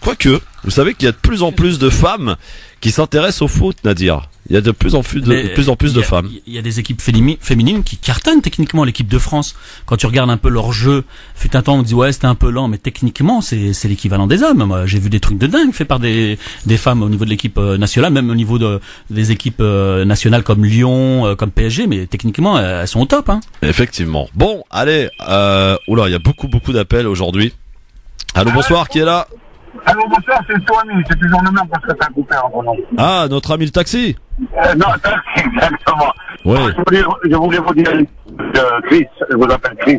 Quoique, vous savez qu'il y a de plus en plus de femmes qui s'intéressent au foot, Nadir. Il y a de plus en plus de femmes. Il y a des équipes féminines qui cartonnent techniquement. L'équipe de France, quand tu regardes un peu leur jeu, fut un temps on dit ouais c'était un peu lent, mais techniquement c'est l'équivalent des hommes. Moi j'ai vu des trucs de dingue faits par des femmes au niveau de l'équipe nationale, même au niveau des équipes nationales comme Lyon, comme PSG, mais techniquement elles sont au top. Hein. Effectivement. Bon, allez, il y a beaucoup d'appels aujourd'hui. Allô, bonsoir, qui est là? Allô, bonsoir, c'est toi, ami. C'est toujours le même parce que t'as coupé en prenant. Ah, notre ami le taxi? Non, taxi, exactement. Ouais. Je voulais vous dire, Chris, je vous appelle Chris,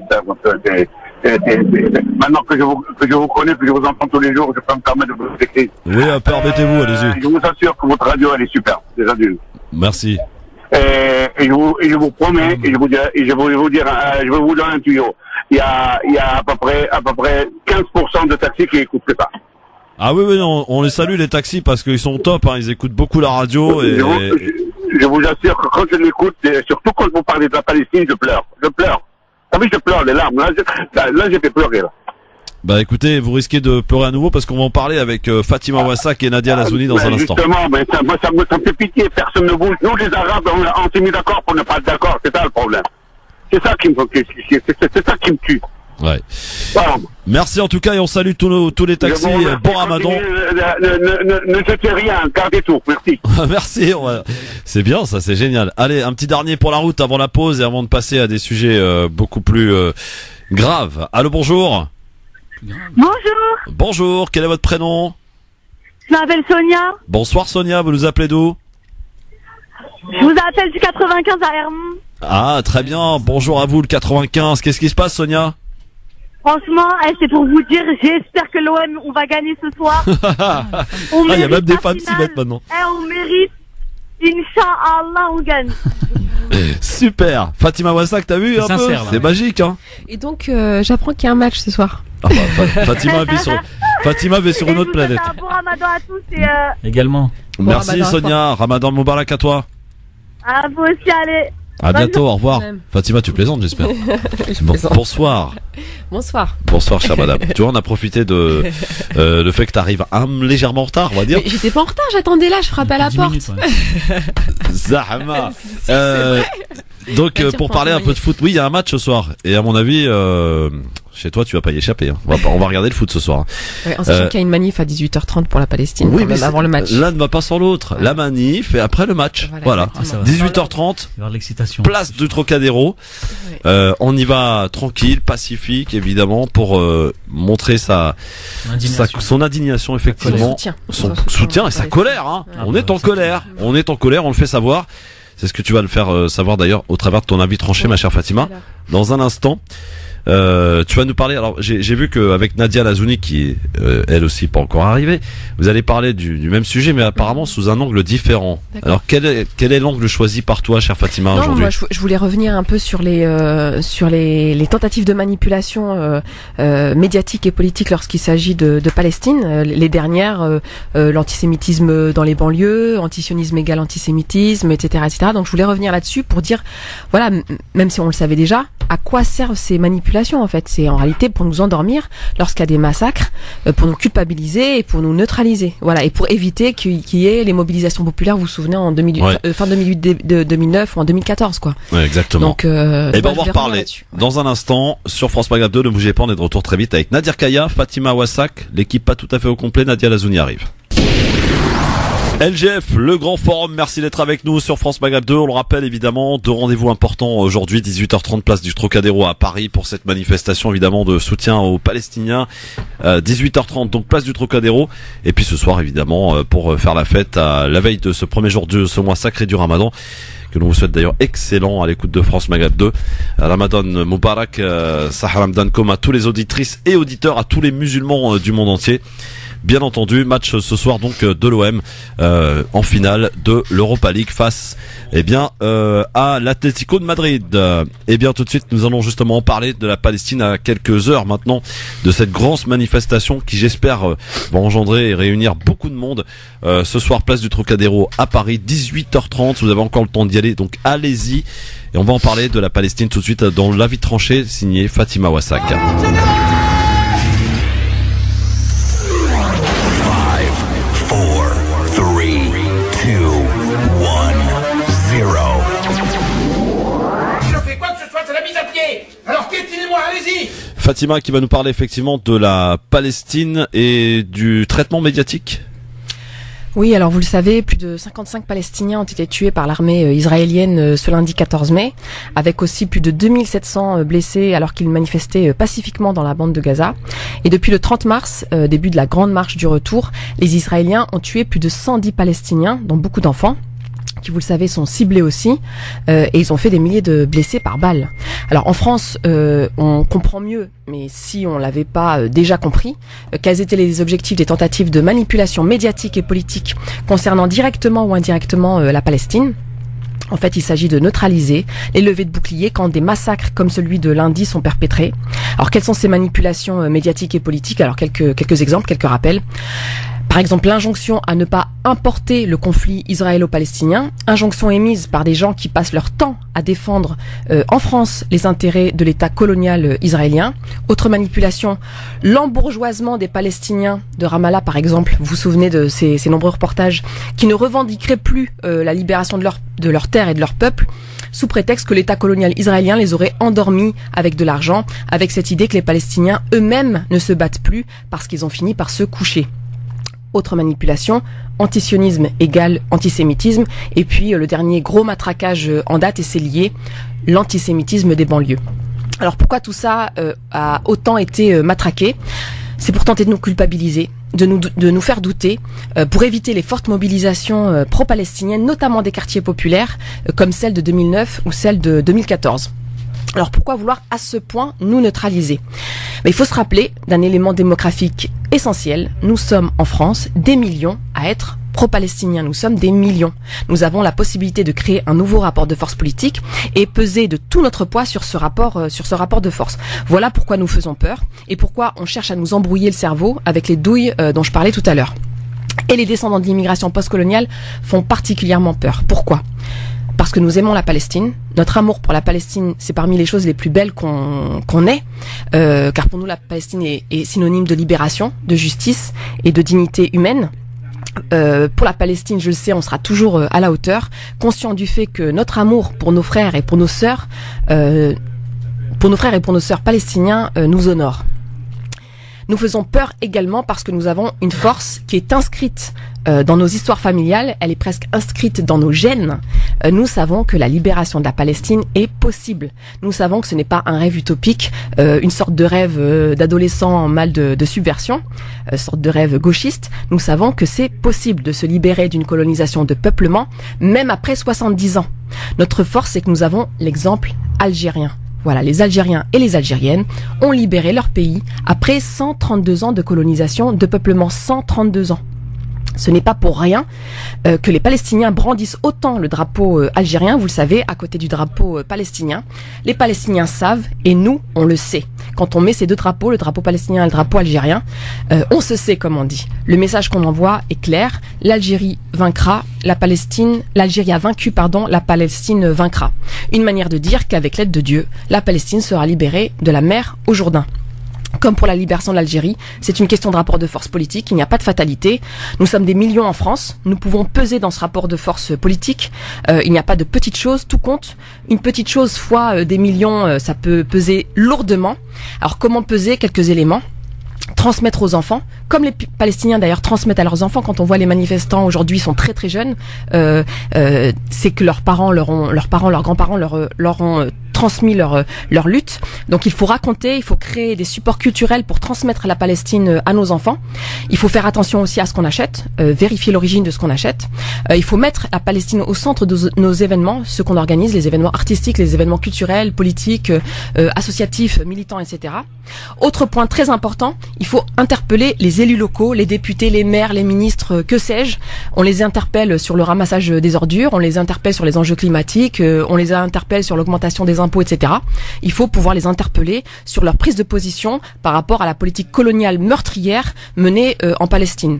Maintenant que je vous connais, que je vous entends tous les jours, je peux me permettre de vous écrire. Oui, permettez-vous, allez-y. Je vous assure que votre radio, elle est super, déjà d'une. Merci. Et je vous promets, je vais vous donner un tuyau. Il y a à peu près 15% de taxis qui écoutent que ça. Ah oui, on les salue les taxis parce qu'ils sont top, hein, ils écoutent beaucoup la radio et... Je vous assure que quand je l'écoute, surtout quand vous parlez de la Palestine, je pleure. Ah oui, je pleure, les larmes. Là, j'ai fait pleurer, là. Bah écoutez, vous risquez de pleurer à nouveau parce qu'on va en parler avec Fatima Wassak et Nadia Lazouni dans un instant. Justement, mais ça me fait pitié, personne ne bouge. Nous, les Arabes, on s'est mis d'accord pour ne pas être d'accord, c'est ça le problème. C'est ça qui me tue. Ouais. Merci en tout cas et on salue tous les taxis. Bon Ramadan. Ne jetez rien, gardez tout. Merci. Merci. C'est bien, ça, c'est génial. Allez, un petit dernier pour la route avant la pause et avant de passer à des sujets beaucoup plus graves. Allô, bonjour. Bonjour. Bonjour. Quel est votre prénom? Je m'appelle Sonia. Bonsoir Sonia. Vous nous appelez d'où? Je vous appelle du 95 à Hermont. Ah, très bien. Bonjour à vous, le 95. Qu'est-ce qui se passe, Sonia? Franchement, c'est pour vous dire, j'espère que l'OM, on va gagner ce soir. Il y a même des fans qui mettent maintenant. On mérite. Inch'Allah, on gagne. Super. Fatima Wassak, t'as vu un peu? C'est magique, hein. Et donc, j'apprends qu'il y a un match ce soir. Ah bah, Fatima vit sur une autre planète. Un bon Ramadan à tous et également. Merci Ramadan Sonia. Ramadan Moubarak à toi. à vous aussi, allez. À bientôt, au revoir. Fatima, tu plaisantes, j'espère. Bonsoir. Bonsoir. Bonsoir, chère madame. Tu vois, on a profité de le fait que tu arrives légèrement en retard, on va dire. Mais j'étais pas en retard, j'attendais là, je frappais à la porte. Zahama. Donc, pour parler un peu de foot, oui, il y a un match ce soir. Et à mon avis, chez toi, tu vas pas y échapper. Hein. On va regarder le foot ce soir. Ouais, en sachant qu'il y a une manif à 18h30 pour la Palestine, oui, quand même, avant le match. L'un ne va pas sans l'autre. La manif et après le match. Voilà. 18h30. L'excitation. Place du Trocadéro. On y va tranquille, pacifique, évidemment, pour montrer son indignation, effectivement. Son soutien et sa colère. Hein. On est en colère. On est en colère, on le fait savoir. C'est ce que tu vas le faire savoir d'ailleurs au travers de ton avis tranché, ma chère Fatima. Dans un instant, tu vas nous parler. Alors, j'ai vu qu'avec Nadia Lazouni, qui est elle aussi pas encore arrivée, vous allez parler du même sujet, mais apparemment sous un angle différent. Alors, quel est l'angle choisi par toi, chère Fatima, aujourd'hui? Moi, je voulais revenir un peu sur les tentatives de manipulation médiatique et politique lorsqu'il s'agit de Palestine. Les dernières, l'antisémitisme dans les banlieues, antisionisme égale antisémitisme, etc., etc. Donc, je voulais revenir là-dessus pour dire, voilà, même si on le savait déjà, à quoi servent ces manipulations en fait? C'est en réalité pour nous endormir lorsqu'il y a des massacres, pour nous culpabiliser et pour nous neutraliser. Voilà, et pour éviter qu'il y ait les mobilisations populaires, vous vous souvenez, en 2008, fin 2008, 2009 ou en 2014 quoi. Ouais, exactement. Donc, on va en reparler dans un instant sur France Maghreb 2. Ne bougez pas, on est de retour très vite avec Nadir Kaya, Fatima Wassak, l'équipe pas tout à fait au complet. Nadia Lazouni arrive. LGF, le grand forum, merci d'être avec nous sur France Maghreb 2. On le rappelle évidemment, deux rendez-vous importants aujourd'hui, 18h30 place du Trocadéro à Paris pour cette manifestation évidemment de soutien aux Palestiniens. 18h30 donc place du Trocadéro. Et puis ce soir évidemment pour faire la fête à la veille de ce premier jour de ce mois sacré du Ramadan, que l'on vous souhaite d'ailleurs excellent à l'écoute de France Maghreb 2. Ramadan Moubarak, Sahar Hamdan à tous les auditrices et auditeurs, à tous les musulmans du monde entier. Bien entendu, match ce soir donc de l'OM en finale de l'Europa League face à l'Atlético de Madrid. Et bien tout de suite, nous allons justement en parler de la Palestine à quelques heures maintenant de cette grande manifestation qui j'espère va engendrer et réunir beaucoup de monde ce soir place du Trocadéro à Paris, 18h30. Vous avez encore le temps d'y aller, donc allez-y. Et on va en parler de la Palestine tout de suite dans l'avis tranché signé Fatima Wassak. Alors piétinez-moi, allez-y. Fatima qui va nous parler effectivement de la Palestine et du traitement médiatique. Oui, alors vous le savez, plus de 55 Palestiniens ont été tués par l'armée israélienne ce lundi 14 mai, avec aussi plus de 2700 blessés alors qu'ils manifestaient pacifiquement dans la bande de Gaza. Et depuis le 30 mars, début de la grande marche du retour, les Israéliens ont tué plus de 110 Palestiniens, dont beaucoup d'enfants. qui, vous le savez, sont ciblés aussi, et ils ont fait des milliers de blessés par balle. Alors en France, on comprend mieux, mais si on l'avait pas déjà compris, quels étaient les objectifs des tentatives de manipulation médiatique et politique concernant directement ou indirectement la Palestine. En fait, il s'agit de neutraliser les levées de boucliers quand des massacres comme celui de lundi sont perpétrés. Alors, quelles sont ces manipulations médiatiques et politiques? Alors, quelques exemples, quelques rappels. Par exemple, l'injonction à ne pas importer le conflit israélo-palestinien, injonction émise par des gens qui passent leur temps à défendre en France les intérêts de l'État colonial israélien. Autre manipulation, l'embourgeoisement des Palestiniens de Ramallah, par exemple. Vous vous souvenez de ces nombreux reportages qui ne revendiqueraient plus la libération de leur terre et de leur peuple, sous prétexte que l'État colonial israélien les aurait endormis avec de l'argent, avec cette idée que les Palestiniens eux-mêmes ne se battent plus parce qu'ils ont fini par se coucher. Autre manipulation, antisionisme égale antisémitisme, et puis le dernier gros matraquage en date, et c'est lié, l'antisémitisme des banlieues. Alors pourquoi tout ça a autant été matraqué? C'est pour tenter de nous culpabiliser, de nous faire douter, pour éviter les fortes mobilisations pro-palestiniennes, notamment des quartiers populaires, comme celle de 2009 ou celle de 2014. Alors pourquoi vouloir à ce point nous neutraliser? Mais il faut se rappeler d'un élément démographique essentiel. Nous sommes en France des millions à être pro-palestiniens. Nous sommes des millions. Nous avons la possibilité de créer un nouveau rapport de force politique et peser de tout notre poids sur ce rapport de force. Voilà pourquoi nous faisons peur et pourquoi on cherche à nous embrouiller le cerveau avec les douilles dont je parlais tout à l'heure. Et les descendants de l'immigration postcoloniale font particulièrement peur. Pourquoi ? Parce que nous aimons la Palestine. Notre amour pour la Palestine, c'est parmi les choses les plus belles qu'on ait, car pour nous la Palestine est synonyme de libération, de justice et de dignité humaine. Pour la Palestine, je le sais, on sera toujours à la hauteur, conscient du fait que notre amour pour nos frères et pour nos sœurs palestiniens nous honore. Nous faisons peur également parce que nous avons une force qui est inscrite dans nos histoires familiales, elle est presque inscrite dans nos gènes. Nous savons que la libération de la Palestine est possible. Nous savons que ce n'est pas un rêve utopique, une sorte de rêve d'adolescent en mal de subversion, sorte de rêve gauchiste. Nous savons que c'est possible de se libérer d'une colonisation de peuplement, même après 70 ans. Notre force, c'est que nous avons l'exemple algérien. Voilà, les Algériens et les Algériennes ont libéré leur pays après 132 ans de colonisation, de peuplement, 132 ans. Ce n'est pas pour rien que les Palestiniens brandissent autant le drapeau algérien, vous le savez, à côté du drapeau palestinien. Les Palestiniens savent, et nous, on le sait. Quand on met ces deux drapeaux, le drapeau palestinien et le drapeau algérien, on se sait, comme on dit. Le message qu'on envoie est clair, l'Algérie vaincra, l'Algérie a vaincu, la Palestine vaincra. Une manière de dire qu'avec l'aide de Dieu, la Palestine sera libérée de la mer au Jourdain. Comme pour la libération de l'Algérie, c'est une question de rapport de force politique, il n'y a pas de fatalité. Nous sommes des millions en France, nous pouvons peser dans ce rapport de force politique. Il n'y a pas de petites choses, tout compte. Une petite chose fois des millions, ça peut peser lourdement. Alors comment peser? Quelques éléments. Transmettre aux enfants, comme les Palestiniens d'ailleurs transmettent à leurs enfants. Quand on voit les manifestants aujourd'hui sont très très jeunes, c'est que leurs parents, leurs grands-parents leur ont transmis leur lutte. Donc il faut raconter, il faut créer des supports culturels pour transmettre la Palestine à nos enfants. Il faut faire attention aussi à ce qu'on achète, vérifier l'origine de ce qu'on achète. Il faut mettre la Palestine au centre de nos événements, ce qu'on organise, les événements artistiques, les événements culturels, politiques, associatifs, militants, etc. Autre point très important, il faut interpeller les élus locaux, les députés, les maires, les ministres, que sais-je. On les interpelle sur le ramassage des ordures, on les interpelle sur les enjeux climatiques, on les interpelle sur l'augmentation des impôts, etc. Il faut pouvoir les interpeller sur leur prise de position par rapport à la politique coloniale meurtrière menée en Palestine.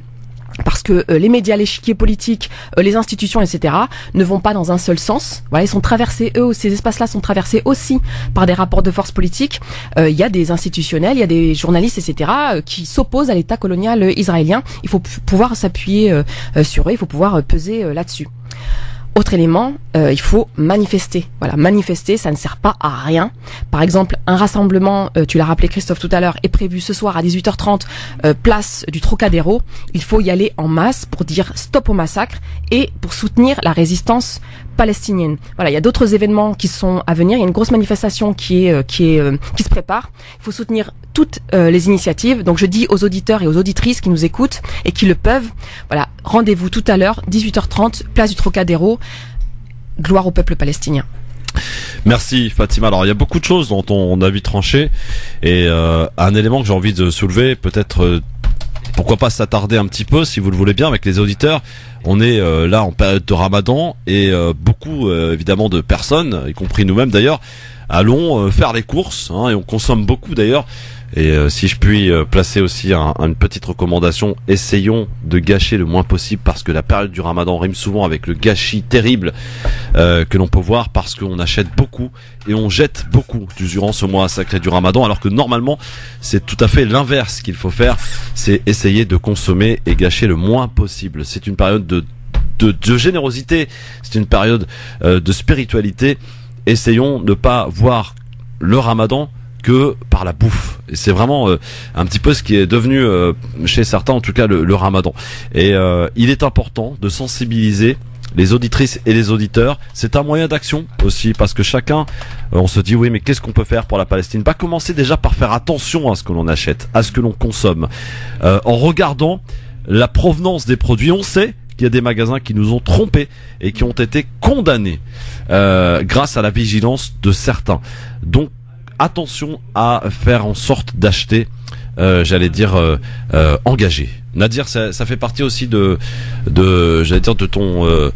Parce que les médias, l'échiquier politique, les institutions, etc. ne vont pas dans un seul sens. Voilà, ils sont traversés, ces espaces-là sont traversés aussi par des rapports de force politiques. Il y a des institutionnels, il y a des journalistes, etc. Qui s'opposent à l'État colonial israélien. Il faut pouvoir s'appuyer sur eux, il faut pouvoir peser là-dessus. Autre élément, il faut manifester. Voilà, manifester, ça ne sert pas à rien. Par exemple, un rassemblement, tu l'as rappelé Christophe tout à l'heure, est prévu ce soir à 18h30, place du Trocadéro. Il faut y aller en masse pour dire stop au massacre et pour soutenir la résistance palestinienne. Voilà, il y a d'autres événements qui sont à venir. Il y a une grosse manifestation qui se prépare. Il faut soutenir toutes les initiatives. Donc je dis aux auditeurs et aux auditrices qui nous écoutent et qui le peuvent, voilà, rendez-vous tout à l'heure, 18h30, place du Trocadéro. gloire au peuple palestinien. Merci Fatima. Alors il y a beaucoup de choses dans ton avis tranché et un élément que j'ai envie de soulever, peut-être pourquoi pas s'attarder un petit peu si vous le voulez bien avec les auditeurs. On est là en période de Ramadan et beaucoup évidemment de personnes, y compris nous-mêmes d'ailleurs, allons faire les courses et on consomme beaucoup d'ailleurs. Et si je puis placer aussi une petite recommandation, essayons de gâcher le moins possible parce que la période du Ramadan rime souvent avec le gâchis terrible que l'on peut voir parce qu'on achète beaucoup et on jette beaucoup durant ce mois sacré du Ramadan, alors que normalement c'est tout à fait l'inverse qu'il faut faire, c'est essayer de consommer et gâcher le moins possible. C'est une période de générosité, c'est une période de spiritualité. Essayons de ne pas voir le Ramadan que par la bouffe. Et c'est vraiment un petit peu ce qui est devenu chez certains en tout cas le Ramadan. Et il est important de sensibiliser les auditrices et les auditeurs. C'est un moyen d'action aussi parce que chacun on se dit oui mais qu'est-ce qu'on peut faire pour la Palestine? Pas commencer déjà par faire attention à ce que l'on achète, à ce que l'on consomme, en regardant la provenance des produits. On sait qu'il y a des magasins qui nous ont trompés et qui ont été condamnés grâce à la vigilance de certains. Donc attention à faire en sorte d'acheter, j'allais dire, engagé. Nadir, ça fait partie aussi j'allais dire, de ton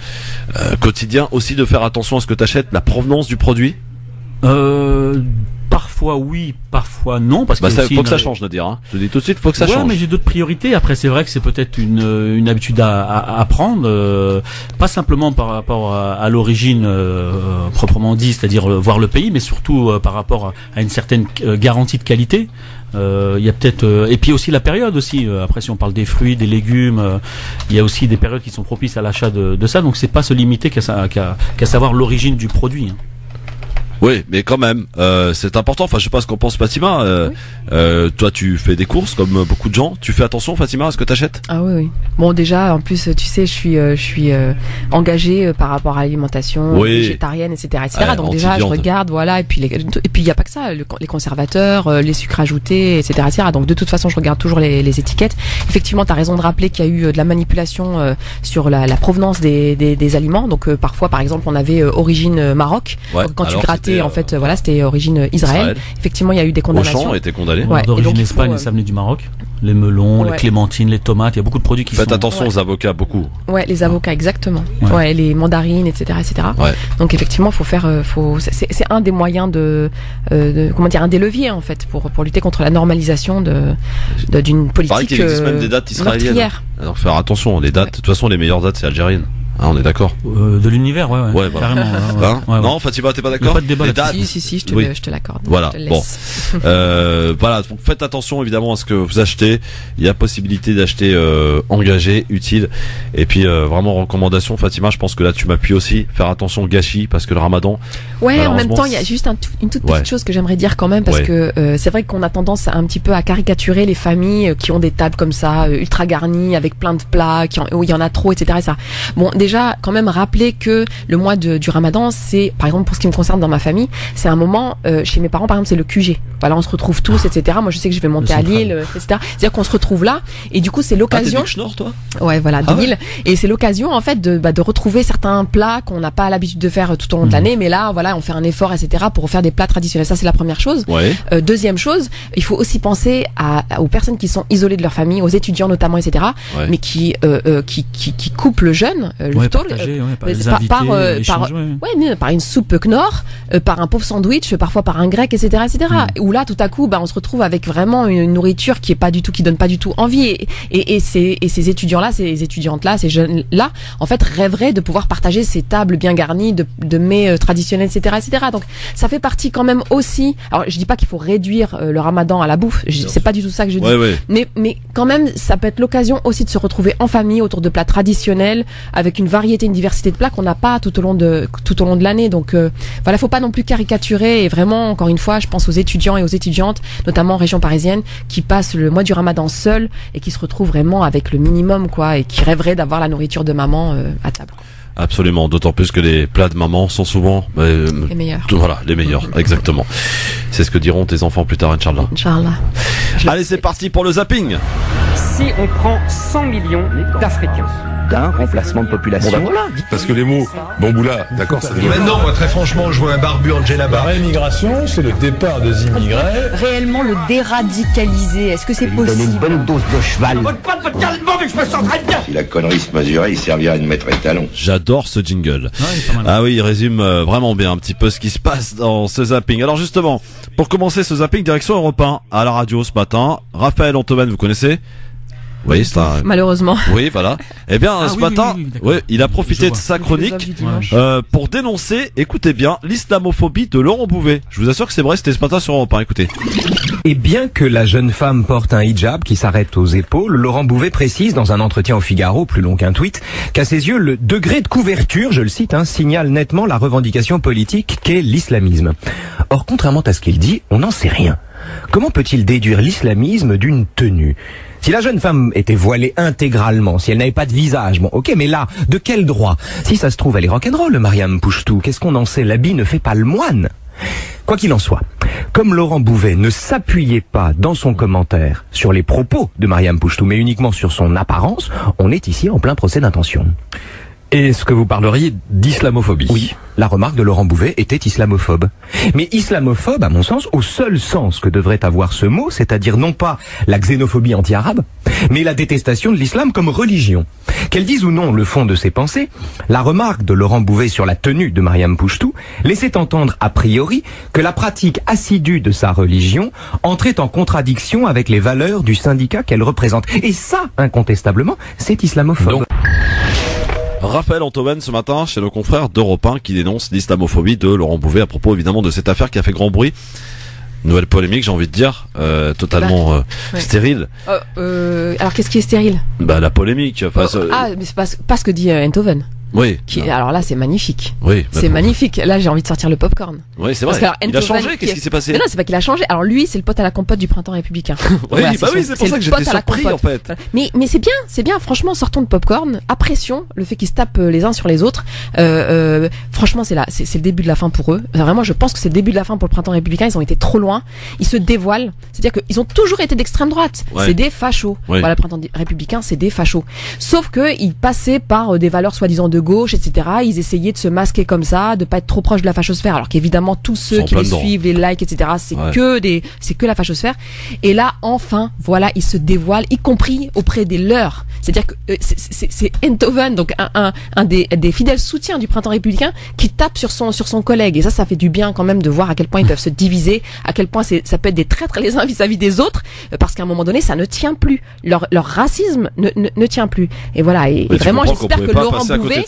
quotidien aussi de faire attention à ce que tu achètes, la provenance du produit. Parfois oui, parfois non, parce que faut que ça change, Nadir. Je te dis tout de suite, faut que ça change. Ouais, mais j'ai d'autres priorités. Après, c'est vrai que c'est peut-être une habitude à prendre, pas simplement par rapport à l'origine proprement dit, c'est-à-dire voir le pays, mais surtout par rapport à une certaine garantie de qualité. Il y a peut-être et puis aussi la période aussi. Après, si on parle des fruits, des légumes, il y a aussi des périodes qui sont propices à l'achat de ça. Donc, c'est pas se limiter qu'à savoir l'origine du produit. Oui, mais quand même, c'est important. Enfin, je sais pas ce qu'en pense Fatima. Toi, tu fais des courses comme beaucoup de gens. Tu fais attention, Fatima, à ce que t'achètes? Ah oui. Bon, déjà, en plus, tu sais, je suis engagée par rapport à l'alimentation végétarienne, etc., etc. Donc déjà, je regarde, voilà. Et puis il y a pas que ça, les conservateurs, les sucres ajoutés, etc., etc. Donc de toute façon, je regarde toujours les étiquettes. Effectivement, t'as raison de rappeler qu'il y a eu de la manipulation sur la provenance des aliments. Donc parfois, par exemple, on avait origine Maroc. Donc, quand tu grattais en fait, voilà, c'était origine Israël. Effectivement, il y a eu des condamnations. Auchan a été condamné. Ouais, d'origine Espagne, et ça venait du Maroc. Les melons, les clémentines, les tomates, il y a beaucoup de produits qui Faites attention aux avocats, beaucoup. Ouais, les avocats, exactement. Ouais, les mandarines, etc., etc. Ouais. Donc effectivement, faut faire, c'est un des moyens comment dire, un des leviers en fait pour lutter contre la normalisation d'une politique. Pareil qu'il existe même des dates israéliennes. Alors faire attention, les dates. De toute façon, les meilleures dates, c'est algérienne. Ah, on est d'accord. De l'univers, ouais, carrément. Non, Fatima, t'es pas d'accord? Pas de débat là. Si, je te l'accorde. Voilà. Bon. Voilà. Donc, faites attention, évidemment, à ce que vous achetez. Il y a possibilité d'acheter, engagé, utile. Et puis, vraiment, recommandation, Fatima, je pense que là, tu m'appuies aussi. Faire attention au gâchis, parce que le Ramadan. Ouais, en même temps, il y a juste une toute petite chose que j'aimerais dire quand même, parce que, c'est vrai qu'on a tendance un petit peu à caricaturer les familles qui ont des tables comme ça, ultra garnies, avec plein de plats, où il y en a trop, etc., etc. Bon, déjà, quand même rappeler que le mois du Ramadan, c'est, par exemple, pour ce qui me concerne dans ma famille, c'est un moment, chez mes parents, par exemple, c'est le QG. Voilà, on se retrouve tous, etc. Moi, je sais que je vais monter à Lille, etc. C'est-à-dire qu'on se retrouve là, et du coup, c'est l'occasion. T'es du Nord, toi? Ouais, voilà, de Lille. Et c'est l'occasion, en fait, de retrouver certains plats qu'on n'a pas l'habitude de faire tout au long de l'année, mais là, voilà, on fait un effort, etc. pour faire des plats traditionnels. Ça, c'est la première chose. Deuxième chose, il faut aussi penser aux personnes qui sont isolées de leur famille, aux étudiants notamment, etc. Mais qui coupent le jeûne, par une soupe Knorr, par un pauvre sandwich, parfois par un grec, etc., etc. Où là, tout à coup, on se retrouve avec vraiment une nourriture qui donne pas du tout envie. Et ces étudiants-là, ces étudiantes-là, ces jeunes-là, en fait, rêveraient de pouvoir partager ces tables bien garnies de mets traditionnels, etc., etc. Donc, ça fait partie quand même aussi. Alors, je dis pas qu'il faut réduire le Ramadan à la bouffe. C'est pas du tout ça que je dis. Mais quand même, ça peut être l'occasion aussi de se retrouver en famille autour de plats traditionnels avec une variété, une diversité de plats qu'on n'a pas tout au long de l'année. Donc voilà, faut pas non plus caricaturer. Et vraiment, encore une fois, je pense aux étudiants et aux étudiantes, notamment en région parisienne, qui passent le mois du Ramadan seuls et qui se retrouvent vraiment avec le minimum, quoi, et qui rêveraient d'avoir la nourriture de maman à table. Absolument, d'autant plus que les plats de maman sont souvent les meilleurs. Voilà, les meilleurs, exactement. C'est ce que diront tes enfants plus tard, Inch'Allah. Inch'Allah. Allez, c'est parti pour le zapping. Si on prend 100 millions d'Africains, d'un remplacement de population. Bon, voilà. Parce que les mots Bamboula, d'accord, ça veut maintenant, moi, très franchement, je vois un barbu en djellaba. La réimmigration, c'est le départ des immigrés. Réellement le déradicaliser, est-ce que c'est possible? Donner une bonne dose de cheval. Pas de votre calmement, mais je me sens très bien. Si la connerie se mesurait, il servirait de mettre étalon. J'adore ce jingle. Ah oui, il résume vraiment bien un petit peu ce qui se passe dans ce zapping. Alors justement, pour commencer ce zapping, direction Europe 1 à la radio ce matin. Raphaël Antoven, vous connaissez? Oui, c'est un... Malheureusement. Oui, voilà. Eh bien, ce matin, il a profité de sa chronique pour dénoncer, écoutez bien, l'islamophobie de Laurent Bouvet. Je vous assure que c'est vrai, c'était ce matin sur Europe 1, écoutez. Et bien que la jeune femme porte un hijab qui s'arrête aux épaules, Laurent Bouvet précise dans un entretien au Figaro, plus long qu'un tweet, qu'à ses yeux, le degré de couverture, je le cite, signale nettement la revendication politique qu'est l'islamisme. Or, contrairement à ce qu'il dit, on n'en sait rien. Comment peut-il déduire l'islamisme d'une tenue ? Si la jeune femme était voilée intégralement, si elle n'avait pas de visage, bon, ok, mais là, de quel droit? Si ça se trouve, elle est rock'n'roll, Mariam Pouchtou. Qu'est-ce qu'on en sait? L'habit ne fait pas le moine. Quoi qu'il en soit, comme Laurent Bouvet ne s'appuyait pas dans son commentaire sur les propos de Mariam Pouchtou, mais uniquement sur son apparence, on est ici en plein procès d'intention. Est-ce que vous parleriez d'islamophobie? Oui, la remarque de Laurent Bouvet était islamophobe. Mais islamophobe, à mon sens, au seul sens que devrait avoir ce mot, c'est-à-dire non pas la xénophobie anti-arabe, mais la détestation de l'islam comme religion. Qu'elle dise ou non le fond de ses pensées, la remarque de Laurent Bouvet sur la tenue de Mariam Pouchtou laissait entendre a priori que la pratique assidue de sa religion entrait en contradiction avec les valeurs du syndicat qu'elle représente. Et ça, incontestablement, c'est islamophobe. Raphaël Antoven ce matin chez nos confrères d'Europe 1 qui dénonce l'islamophobie de Laurent Bouvet à propos évidemment de cette affaire qui a fait grand bruit. Nouvelle polémique, j'ai envie de dire, totalement stérile. Alors qu'est-ce qui est stérile? La polémique. Mais c'est pas ce que dit Enthoven. Oui. Alors là, c'est magnifique. Oui. C'est magnifique. Là, j'ai envie de sortir le popcorn. Oui, c'est vrai. Il a changé. Qu'est-ce qui s'est passé? Mais non, c'est pas qu'il a changé. Alors lui, c'est le pote à la compote du printemps républicain. Oui, c'est pour ça que j'étais surpris en fait. Mais c'est bien. Franchement, sortons de popcorn. Apprécions le fait qu'ils se tapent les uns sur les autres. Franchement, c'est le début de la fin pour eux. Vraiment, je pense que c'est le début de la fin pour le printemps républicain. Ils ont été trop loin. Ils se dévoilent. C'est-à-dire qu'ils ont toujours été d'extrême droite. Ouais. C'est des fachos. Ouais. Voilà, le printemps républicain, c'est des fachos. Sauf que ils passaient par des valeurs soi-disant de gauche, etc. Ils essayaient de se masquer comme ça, de pas être trop proche de la fachosphère, alors qu'évidemment tous ceux qui les suivent, les likes, etc. C'est que la fachosphère. Et là, enfin, voilà, ils se dévoilent, y compris auprès des leurs. C'est-à-dire que c'est Enthoven, donc un des fidèles soutiens du printemps républicain, qui tape sur son collègue. Et ça fait du bien quand même de voir à quel point ils peuvent se diviser, à quel point ça peut être des traîtres les uns vis-à-vis des autres, parce qu'à un moment donné, ça ne tient plus. Leur racisme ne tient plus. Et voilà. Et vraiment, j'espère que Laurent Bouvet.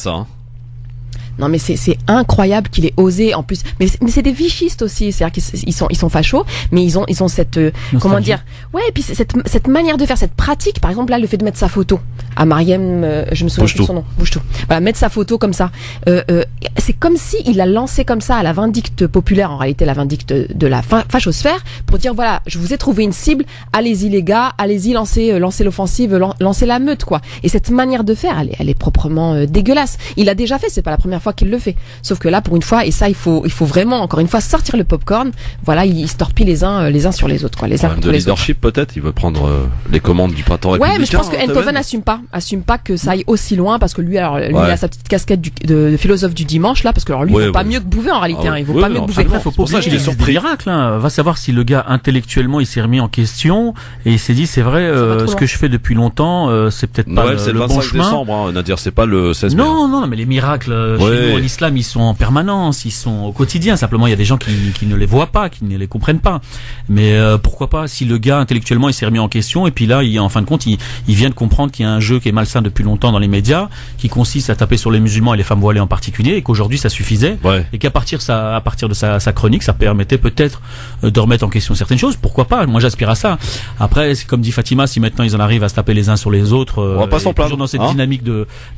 Non mais c'est incroyable qu'il ait osé en plus. Mais c'est des vichistes aussi, c'est-à-dire qu'ils sont fachos, mais ils ont cette comment dire. Ouais, et puis cette manière de faire, cette pratique, par exemple là le fait de mettre sa photo à Mariam, je me souviens plus de son nom, Pouchtou. Voilà, mettre sa photo comme ça. C'est comme si il l'a lancé comme ça à la vindicte populaire, en réalité la vindicte de la fachosphère, pour dire voilà, je vous ai trouvé une cible, allez-y les gars, allez-y lancez l'offensive, lancez la meute quoi. Et cette manière de faire, elle est proprement dégueulasse. Il l'a déjà fait, c'est pas la première fois qu'il le fait. Sauf que là, pour une fois, et ça, il faut vraiment, encore une fois, sortir le popcorn. Voilà, ils se torpillent les uns sur les autres, quoi. Les uns contre les autres. De leadership, peut-être, il veut prendre les commandes du printemps républicain. Ouais, mais je pense que Enthoven assume pas que ça aille aussi loin, parce que lui, il a sa petite casquette de philosophe du dimanche, là, parce que alors lui, il vaut pas mieux que Bouvet, en réalité, il vaut pas mieux que Bouvet. Faut pas oublier, il surpris. Miracle, va savoir si le gars, intellectuellement, il s'est remis en question, et il s'est dit, c'est vrai, ce que je fais depuis longtemps, c'est peut-être pas le bon chemin. C'est le 25 décembre, Nadir, c'est pas le 16 mai. Non, mais les miracles, chez nous, l'islam, ils sont en permanence, ils sont au quotidien. Simplement, il y a des gens qui ne les voient pas, qui ne les comprennent pas. Mais pourquoi pas, si le gars intellectuellement il s'est remis en question, et puis là, en fin de compte, il vient de comprendre qu'il y a un jeu qui est malsain depuis longtemps dans les médias, qui consiste à taper sur les musulmans et les femmes voilées en particulier, et qu'aujourd'hui ça suffisait, et qu'à partir de sa chronique, ça permettait peut-être de remettre en question certaines choses. Pourquoi pas? Moi, j'aspire à ça. Après, c'est comme dit Fatima, si maintenant ils en arrivent à se taper les uns sur les autres, on va pas s'en plaindre, toujours dans cette dynamique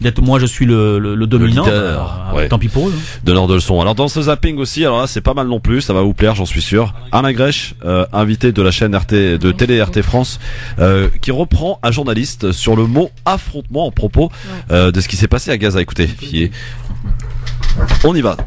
d'être moi je suis le dominant, tant pis pour eux. Donneur de leçons. Alors dans ce zapping aussi, alors là c'est pas mal non plus, ça va vous plaire, j'en suis sûr. Alain Grèche, invité de la chaîne de télé RT France, qui reprend un journaliste sur le mot affrontement en propos de ce qui s'est passé à Gaza. Écoutez, on y va.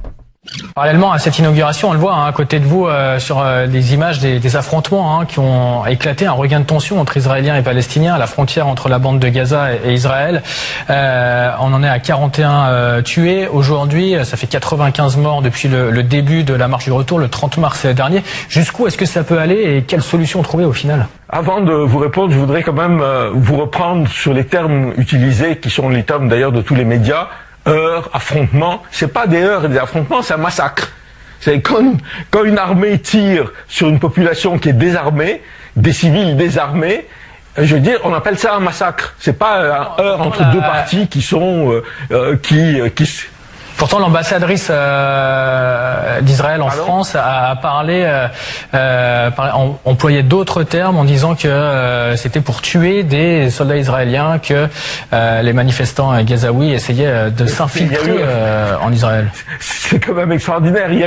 Parallèlement à cette inauguration, on le voit à côté de vous sur des images des affrontements qui ont éclaté, un regain de tension entre Israéliens et Palestiniens à la frontière entre la bande de Gaza et Israël. On en est à 41 tués. Aujourd'hui, ça fait 95 morts depuis le début de la marche du retour, le 30 mars dernier. Jusqu'où est-ce que ça peut aller et quelle solution trouver au final ? Avant de vous répondre, je voudrais quand même vous reprendre sur les termes utilisés, qui sont les termes d'ailleurs de tous les médias. Heurts, affrontements, c'est pas des heurts et des affrontements, c'est un massacre. C'est quand une armée tire sur une population qui est désarmée, des civils désarmés, je veux dire, on appelle ça un massacre. C'est pas un heurt entre deux parties qui sont Pourtant, l'ambassadrice d'Israël en France a employé d'autres termes en disant que c'était pour tuer des soldats israéliens que les manifestants gazaouis essayaient de s'infiltrer en Israël. C'est quand même extraordinaire. Il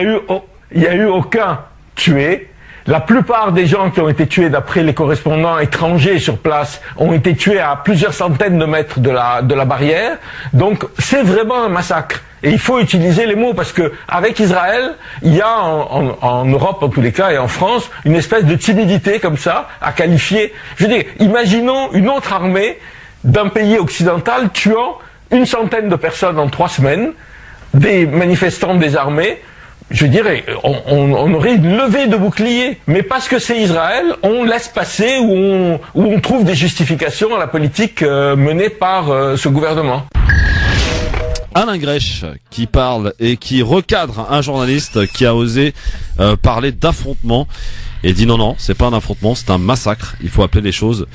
y a eu aucun tué. La plupart des gens qui ont été tués, d'après les correspondants étrangers sur place, ont été tués à plusieurs centaines de mètres de la barrière. Donc, c'est vraiment un massacre. Et il faut utiliser les mots parce que avec Israël, il y a en Europe en tous les cas et en France une espèce de timidité comme ça à qualifier. Je veux dire, imaginons une autre armée d'un pays occidental tuant une centaine de personnes en 3 semaines, des manifestants désarmés. Je dirais, on aurait une levée de bouclier, mais parce que c'est Israël, on laisse passer ou on trouve des justifications à la politique menée par ce gouvernement. Alain Grèche qui parle et qui recadre un journaliste qui a osé parler d'affrontement et dit non, c'est pas un affrontement, c'est un massacre. Il faut appeler les choses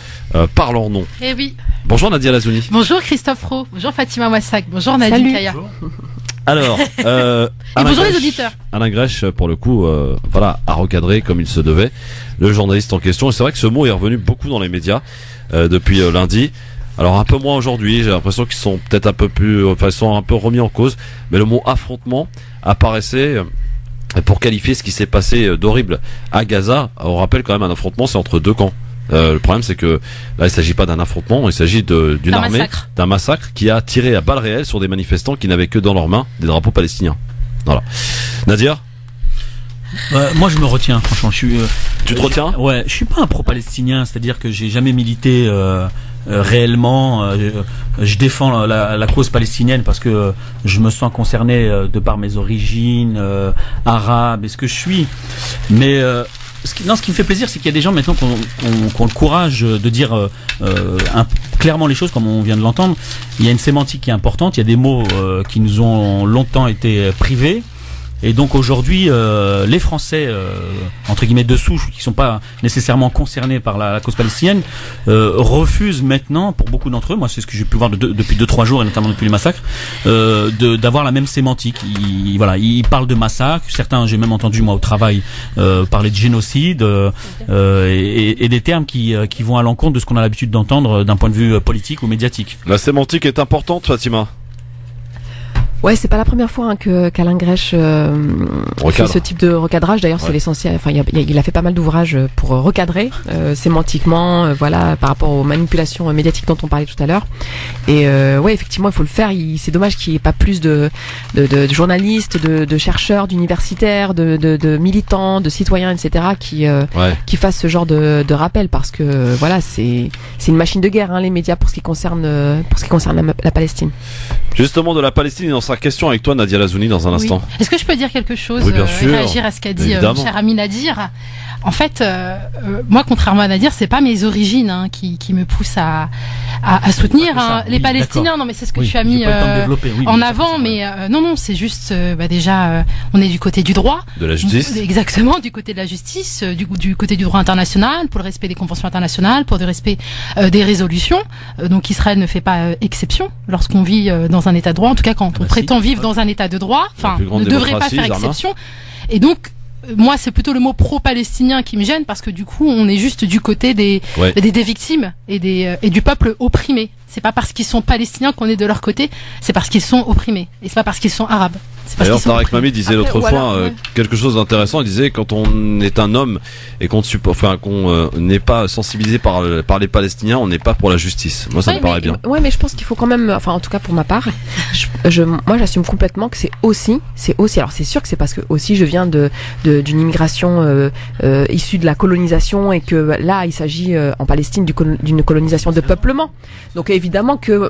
par leur nom. Eh oui. Bonjour Nadia Lazouni. Bonjour Christophe Roux. Bonjour Fatima Wassak. Bonjour Nadine Kaya. Alors, bonjour les auditeurs. Alain Grèche, pour le coup, a recadré comme il se devait le journaliste en question. Et c'est vrai que ce mot est revenu beaucoup dans les médias depuis lundi. Alors un peu moins aujourd'hui, j'ai l'impression qu'ils sont peut-être un peu plus, ils sont un peu remis en cause. Mais le mot affrontement apparaissait pour qualifier ce qui s'est passé d'horrible à Gaza. On rappelle quand même, un affrontement, c'est entre deux camps. Le problème, c'est que là, il s'agit pas d'un affrontement, il s'agit d'une armée, d'un massacre qui a tiré à balles réelles sur des manifestants qui n'avaient que dans leurs mains des drapeaux palestiniens. Voilà. Nadir? Moi, je me retiens, franchement. Tu te retiens? Ouais, je suis pas un pro-palestinien, c'est-à-dire que j'ai jamais milité réellement. Je défends la cause palestinienne parce que je me sens concerné de par mes origines arabes et ce que je suis. Mais ce qui me fait plaisir, c'est qu'il y a des gens maintenant qui ont le courage de dire clairement les choses comme on vient de l'entendre. Il y a une sémantique qui est importante, il y a des mots qui nous ont longtemps été privés. Et donc aujourd'hui, les Français, entre guillemets de souche, qui sont pas nécessairement concernés par la cause palestinienne, refusent maintenant, pour beaucoup d'entre eux, moi c'est ce que j'ai pu voir depuis 2-3 jours, et notamment depuis les massacres, d'avoir la même sémantique. Ils parlent de massacres, certains, j'ai même entendu moi au travail, parler de génocide, et des termes qui vont à l'encontre de ce qu'on a l'habitude d'entendre d'un point de vue politique ou médiatique. La sémantique est importante, Fatima. Ouais, c'est pas la première fois qu'Alain Grèche fait ce type de recadrage. D'ailleurs, c'est l'essentiel. Enfin, il a fait pas mal d'ouvrages pour recadrer sémantiquement, par rapport aux manipulations médiatiques dont on parlait tout à l'heure. Et effectivement, il faut le faire. C'est dommage qu'il n'y ait pas plus de journalistes, de chercheurs, d'universitaires, de militants, de citoyens, etc. qui fassent ce genre de rappel, parce que c'est une machine de guerre, les médias, pour ce qui concerne la Palestine. Justement, de la Palestine, dans sa question avec toi, Nadia Lazouni, dans un instant. Est-ce que je peux dire quelque chose, oui, bien sûr, réagir à ce qu'a dit mon cher ami Nadir? En fait, moi, contrairement à Nadir, c'est pas mes origines qui me poussent à soutenir les Palestiniens. Non, mais c'est ce que tu as mis en avant. Mais non, c'est juste déjà, on est du côté du droit, de la justice. Exactement, du côté de la justice, du côté du droit international, pour le respect des conventions internationales, pour le respect des résolutions. Donc Israël ne fait pas exception lorsqu'on vit dans un état de droit. En tout cas, quand on prétend vivre dans un état de droit, ne devrait pas faire exception. Et donc, moi, c'est plutôt le mot pro-palestinien qui me gêne, parce que du coup, on est juste du côté des victimes et du peuple opprimé. C'est pas parce qu'ils sont palestiniens qu'on est de leur côté, c'est parce qu'ils sont opprimés. Et c'est pas parce qu'ils sont arabes. D'ailleurs, Tarek Mami disait l'autre fois quelque chose d'intéressant. Il disait quand on est un homme et qu'on n'est pas sensibilisé par les Palestiniens, on n'est pas pour la justice. Moi, ça me paraît bien. Ouais, mais je pense qu'il faut quand même, enfin, en tout cas pour ma part, moi, j'assume complètement que c'est aussi. Alors, c'est sûr que c'est parce que aussi je viens d'une immigration issue de la colonisation et que là, il s'agit en Palestine d'une colonisation de peuplement. Donc évidemment que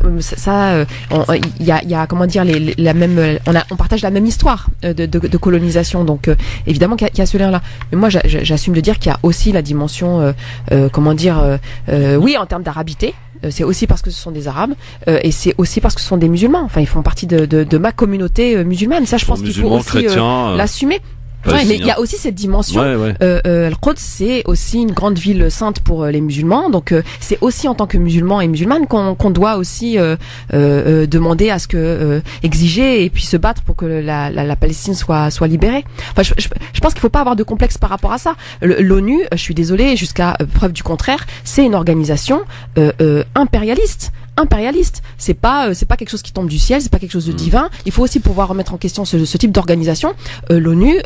il y a comment dire la même, on partage la même histoire de colonisation. Donc évidemment qu'il y a ce lien-là. Mais moi, j'assume de dire qu'il y a aussi la dimension, oui, en termes d'arabité. C'est aussi parce que ce sont des Arabes et c'est aussi parce que ce sont des musulmans. Enfin, ils font partie de ma communauté musulmane. Ça, je pense qu'il faut aussi l'assumer. Ouais, mais il y a aussi cette dimension. Al-Quds, c'est aussi une grande ville sainte pour les musulmans. Donc, c'est aussi en tant que musulmans et musulmanes qu'on doit aussi demander à ce que exiger et puis se battre pour que la Palestine soit libérée. Enfin, je pense qu'il faut pas avoir de complexe par rapport à ça. L'ONU, je suis désolée, jusqu'à preuve du contraire, c'est une organisation impérialiste. C'est pas quelque chose qui tombe du ciel, c'est pas quelque chose de divin. Il faut aussi pouvoir remettre en question ce type d'organisation. L'ONU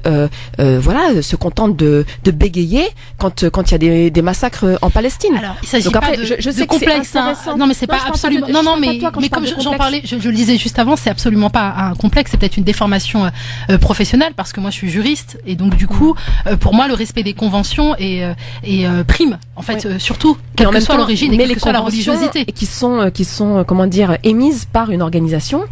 se contente de bégayer quand il y a des massacres en Palestine. Alors, il s'agit pas de complexe. Non, mais c'est pas absolument. Mais comme j'en parlais, je le disais juste avant, c'est absolument pas un complexe. C'est peut-être une déformation professionnelle parce que moi je suis juriste et donc du coup, pour moi, le respect des conventions est prime en fait, surtout quelle que soit l'origine et quelle que soit la religiosité. Et qui sont comment dire émises par une organisation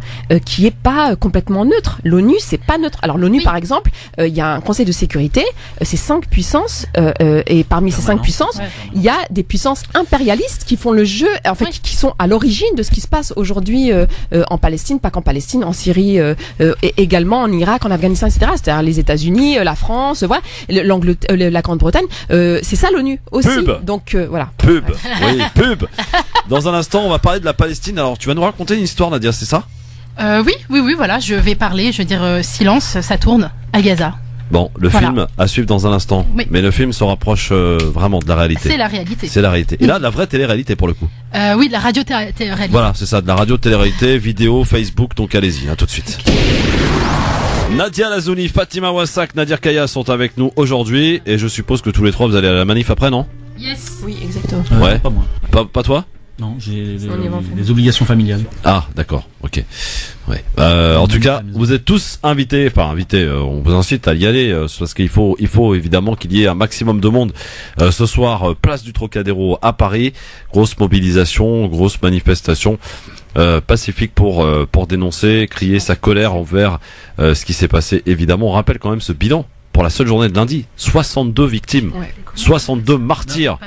qui est pas complètement neutre. L'ONU, c'est pas neutre. Alors l'ONU, par exemple, il y a un Conseil de sécurité, c'est 5 puissances et parmi ces 5 puissances, il y a des puissances impérialistes qui font le jeu, en fait, qui sont à l'origine de ce qui se passe aujourd'hui en Palestine, pas qu'en Palestine, en Syrie, et également en Irak, en Afghanistan, etc. C'est-à-dire les États-Unis, la France, voilà, la Grande-Bretagne, c'est ça l'ONU aussi. Donc voilà. Pub. Dans un instant, on va parler de la Palestine. Alors, tu vas nous raconter une histoire, Nadia, c'est ça ? Oui, voilà, je vais parler, je veux dire, silence, ça tourne à Gaza. Bon, le film à suivre dans un instant. Oui. Mais le film se rapproche vraiment de la réalité. C'est la réalité. C'est la réalité. Et là, de la vraie télé-réalité pour le coup. Oui, de la radio-télé-réalité. Voilà, c'est ça, de la radio-télé-réalité, vidéo, Facebook, donc allez-y, tout de suite. Nadia Lazouni, Fatima Wassak, Nadir Kaya sont avec nous aujourd'hui. Et je suppose que tous les trois, vous allez à la manif après, non ? Yes. Oui, exactement. Ouais. Pas moi. Pas toi ? Non, j'ai des obligations familiales. Ah, d'accord, ok. Ouais. En tout cas, vous êtes tous invités. On vous incite à y aller parce qu'il faut évidemment qu'il y ait un maximum de monde ce soir. Place du Trocadéro à Paris. Grosse mobilisation, grosse manifestation pacifique pour dénoncer, crier sa colère envers ce qui s'est passé. Évidemment, on rappelle quand même ce bilan pour la seule journée de lundi. 62 victimes, 62 martyrs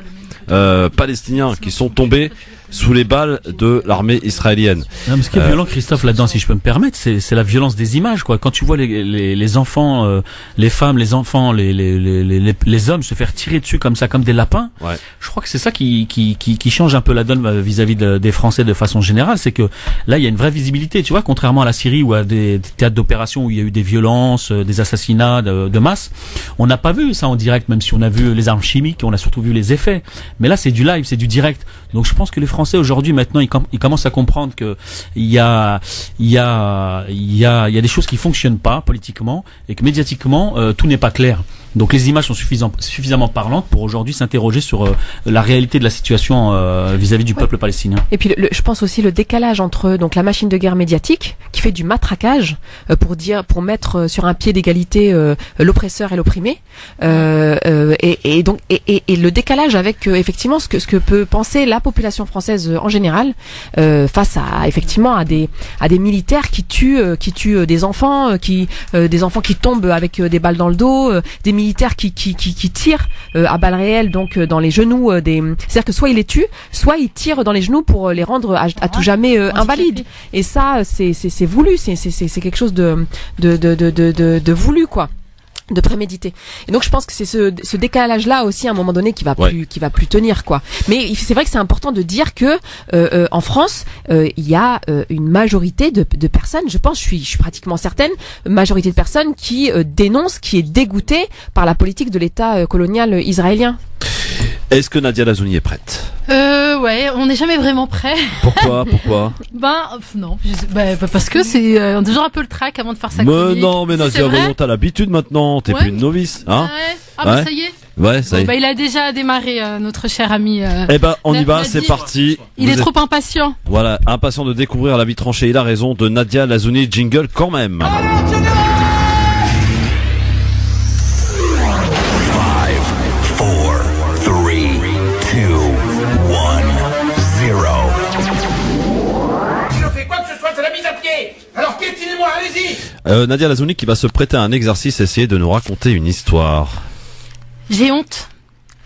palestiniens qui sont tombés sous les balles de l'armée israélienne. Non, mais ce qui est violent, Christophe, là-dedans, si je peux me permettre, c'est la violence des images, quoi. Quand tu vois les enfants, les femmes, les enfants, les hommes se faire tirer dessus comme ça, comme des lapins. Ouais. Je crois que c'est ça qui change un peu la donne vis-à-vis des Français de façon générale, c'est que là, il y a une vraie visibilité, tu vois, contrairement à la Syrie ou à des théâtres d'opération où il y a eu des violences, des assassinats de masse. On n'a pas vu ça en direct, même si on a vu les armes chimiques, on a surtout vu les effets. Mais là, c'est du live, c'est du direct. Donc, je pense que les Français aujourd'hui maintenant ils commencent à comprendre que il y a des choses qui fonctionnent pas politiquement et que médiatiquement tout n'est pas clair. Donc les images sont suffisamment parlantes pour aujourd'hui s'interroger sur la réalité de la situation vis-à-vis du peuple palestinien. Et puis je pense aussi le décalage entre donc la machine de guerre médiatique qui fait du matraquage pour mettre sur un pied d'égalité l'oppresseur et l'opprimé et le décalage avec effectivement ce que peut penser la population française en général face à effectivement à des militaires qui tuent des enfants qui tombent avec des balles dans le dos, des militaires qui tirent à balles réelles donc dans les genoux c'est-à-dire que soit ils les tuent, soit ils tirent dans les genoux pour les rendre à tout jamais invalides. Et ça c'est voulu, c'est quelque chose de voulu quoi. De préméditer. Et donc je pense que c'est ce décalage là aussi à un moment donné qui va plus tenir quoi. Mais c'est vrai que c'est important de dire que en France il y a une majorité de personnes, je pense, je suis pratiquement certaine, majorité de personnes qui dénoncent, qui est dégoûtée par la politique de l'État colonial israélien. Est-ce que Nadia Lazouni est prête? Ouais, on n'est jamais vraiment prêt. Pourquoi? Non, parce que c'est toujours un peu le trac avant de faire sa chronique. Mais non, mais Nadia, voyons, t'as l'habitude maintenant, t'es plus une novice, hein? Ouais. Bah ça y est. Ouais, ça y est. Il a déjà démarré, notre cher ami. On y va, c'est parti. Il est trop impatient. Voilà, impatient de découvrir la vie tranchée, il a raison, de Nadia Lazouni, jingle quand même. Alors piétinez-moi, allez-y. Nadia Lazouni qui va se prêter à un exercice, essayer de nous raconter une histoire. J'ai honte.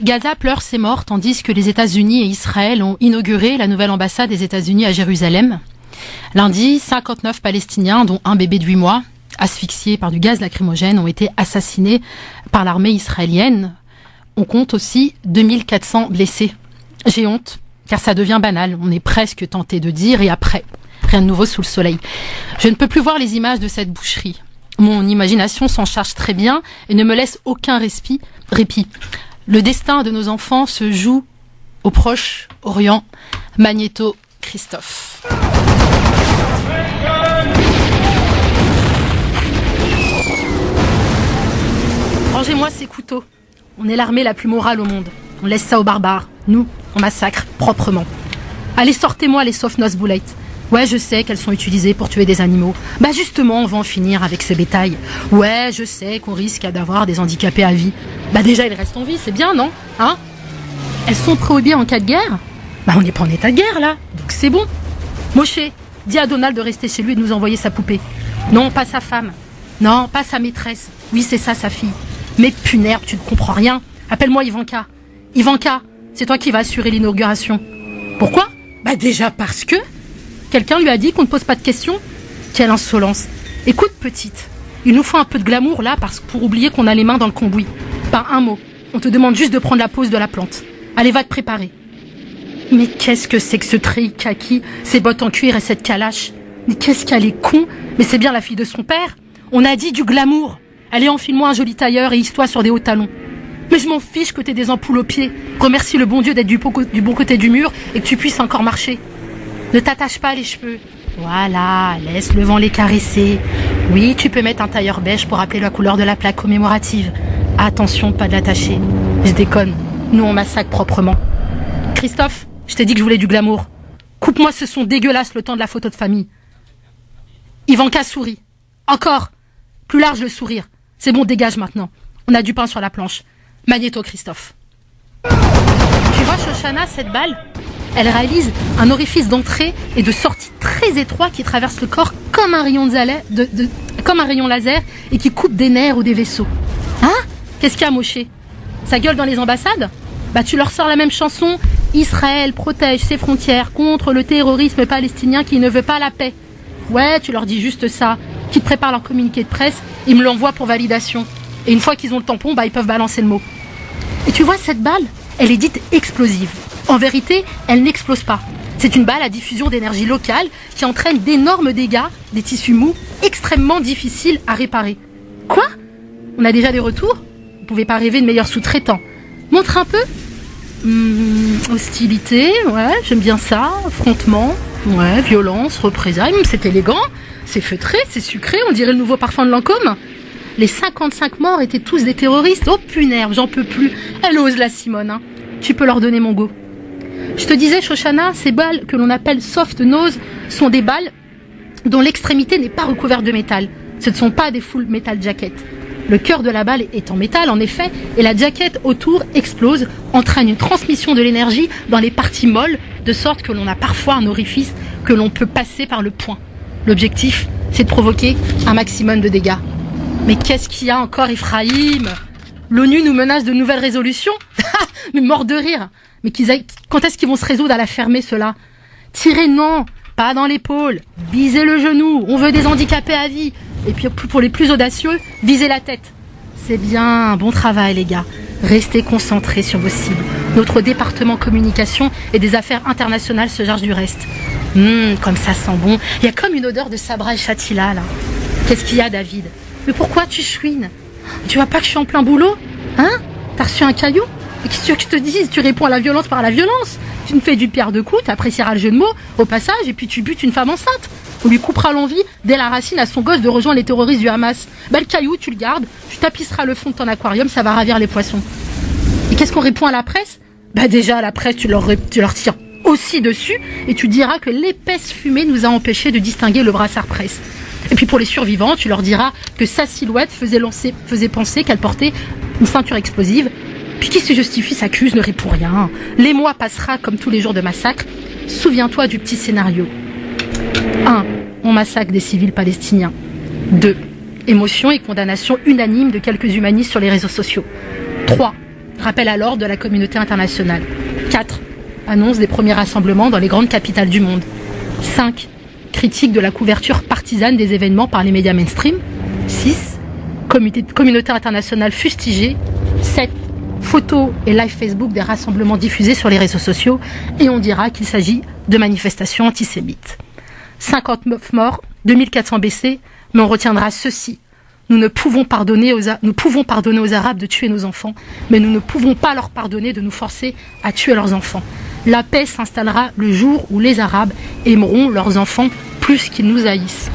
Gaza pleure ses morts tandis que les États-Unis et Israël ont inauguré la nouvelle ambassade des États-Unis à Jérusalem. Lundi, 59 Palestiniens, dont un bébé de 8 mois, asphyxiés par du gaz lacrymogène, ont été assassinés par l'armée israélienne. On compte aussi 2400 blessés. J'ai honte, car ça devient banal. On est presque tenté de dire, et après, rien de nouveau sous le soleil. Je ne peux plus voir les images de cette boucherie. Mon imagination s'en charge très bien et ne me laisse aucun répit. Le destin de nos enfants se joue au Proche-Orient. Magnéto Christophe. Rangez-moi ces couteaux. On est l'armée la plus morale au monde. On laisse ça aux barbares. Nous, on massacre proprement. Allez, sortez-moi les soft-nose bullets. Ouais, je sais qu'elles sont utilisées pour tuer des animaux. Bah justement, on va en finir avec ce bétail. Ouais, je sais qu'on risque d'avoir des handicapés à vie. Bah déjà, ils restent en vie, c'est bien, non? Hein? Elles sont prohibées en cas de guerre? Bah on n'est pas en état de guerre, là. Donc c'est bon. Moshe, dis à Donald de rester chez lui et de nous envoyer sa poupée. Non, pas sa femme. Non, pas sa maîtresse. Oui, c'est ça, sa fille. Mais punaire, tu ne comprends rien. Appelle-moi Ivanka. Ivanka, c'est toi qui vas assurer l'inauguration. Pourquoi? Bah déjà parce que... quelqu'un lui a dit qu'on ne pose pas de questions? Quelle insolence. Écoute, petite, il nous faut un peu de glamour là pour oublier qu'on a les mains dans le cambouis. Pas un mot. On te demande juste de prendre la pose de la plante. Allez, va te préparer. Mais qu'est-ce que c'est que ce treillis kaki, ces bottes en cuir et cette calache? Mais qu'est-ce qu'elle est con? Mais c'est bien la fille de son père. On a dit du glamour. Allez, enfile-moi un joli tailleur et hisse-toi sur des hauts talons. Mais je m'en fiche que t'aies des ampoules aux pieds. Remercie le bon Dieu d'être du bon côté du mur et que tu puisses encore marcher. Ne t'attache pas les cheveux. Voilà, laisse le vent les caresser. Oui, tu peux mettre un tailleur beige pour rappeler la couleur de la plaque commémorative. Attention, pas de l'attacher. Je déconne. Nous, on massacre proprement. Christophe, je t'ai dit que je voulais du glamour. Coupe-moi ce son dégueulasse le temps de la photo de famille. Ivanka sourit. Encore. Plus large le sourire. C'est bon, dégage maintenant. On a du pain sur la planche. Magnéto Christophe. Tu vois, Shoshana, cette balle, elle réalise un orifice d'entrée et de sortie très étroit qui traverse le corps comme un rayon comme un rayon laser et qui coupe des nerfs ou des vaisseaux. Hein? Qu'est-ce qu'il y a, Moshe? Ça gueule dans les ambassades? Bah tu leur sors la même chanson. Israël protège ses frontières contre le terrorisme palestinien qui ne veut pas la paix. Ouais, tu leur dis juste ça. Qu'ils te préparent leur communiqué de presse, ils me l'envoient pour validation. Et une fois qu'ils ont le tampon, bah ils peuvent balancer le mot. Et tu vois, cette balle, elle est dite explosive. En vérité, elle n'explose pas. C'est une balle à diffusion d'énergie locale qui entraîne d'énormes dégâts, des tissus mous, extrêmement difficiles à réparer. Quoi? On a déjà des retours? Vous pouvez pas rêver de meilleurs sous-traitants. Montre un peu. Hostilité, ouais, j'aime bien ça. Affrontement, ouais, violence, représailles, c'est élégant. C'est feutré, c'est sucré, on dirait le nouveau parfum de Lancôme. Les 55 morts étaient tous des terroristes. Oh punaire, j'en peux plus. Elle ose la Simone, hein. Tu peux leur donner mon go. Je te disais, Shoshana, ces balles que l'on appelle soft nose sont des balles dont l'extrémité n'est pas recouverte de métal. Ce ne sont pas des full metal jackets. Le cœur de la balle est en métal, en effet, et la jaquette autour explose, entraîne une transmission de l'énergie dans les parties molles, de sorte que l'on a parfois un orifice que l'on peut passer par le poing. L'objectif, c'est de provoquer un maximum de dégâts. Mais qu'est-ce qu'il y a encore, Ephraïm? L'ONU nous menace de nouvelles résolutions? Mais mort de rire. Mais quand est-ce qu'ils vont se résoudre à la fermer, ceux-là? Tirez, non, pas dans l'épaule. Visez le genou, on veut des handicapés à vie. Et puis pour les plus audacieux, visez la tête. C'est bien, bon travail les gars. Restez concentrés sur vos cibles. Notre département communication et des affaires internationales se charge du reste. Comme ça sent bon. Il y a comme une odeur de Sabra et Chatila, là. Qu'est-ce qu'il y a, David? Mais pourquoi tu chouines? Tu vois pas que je suis en plein boulot? Hein? T'as reçu un caillou? Et qu'est-ce que tu veux que je te dise? Tu réponds à la violence par la violence. Tu me fais du pierre de coups, tu apprécieras le jeu de mots au passage, et puis tu butes une femme enceinte. On lui coupera l'envie dès la racine à son gosse de rejoindre les terroristes du Hamas. Bah le caillou, tu le gardes, tu tapisseras le fond de ton aquarium, ça va ravir les poissons. Et qu'est-ce qu'on répond à la presse? Bah déjà à la presse, tu leur tires aussi dessus, et tu diras que l'épaisse fumée nous a empêchés de distinguer le brassard presse. Et puis pour les survivants, tu leur diras que sa silhouette faisait penser qu'elle portait une ceinture explosive. Puis qui se justifie s'accuse, ne répond rien. Les mois passera comme tous les jours de massacre. Souviens-toi du petit scénario. 1. On massacre des civils palestiniens. 2. Émotion et condamnation unanime de quelques humanistes sur les réseaux sociaux. 3. Rappel à l'ordre de la communauté internationale. 4. Annonce des premiers rassemblements dans les grandes capitales du monde. 5. Critique de la couverture partisane des événements par les médias mainstream. 6. Communauté internationale fustigée. 7. Photos et live Facebook des rassemblements diffusés sur les réseaux sociaux. Et on dira qu'il s'agit de manifestations antisémites. 59 morts, 2400 blessés, mais on retiendra ceci. Nous pouvons pardonner aux Arabes de tuer nos enfants, mais nous ne pouvons pas leur pardonner de nous forcer à tuer leurs enfants. La paix s'installera le jour où les Arabes aimeront leurs enfants plus qu'ils nous haïssent.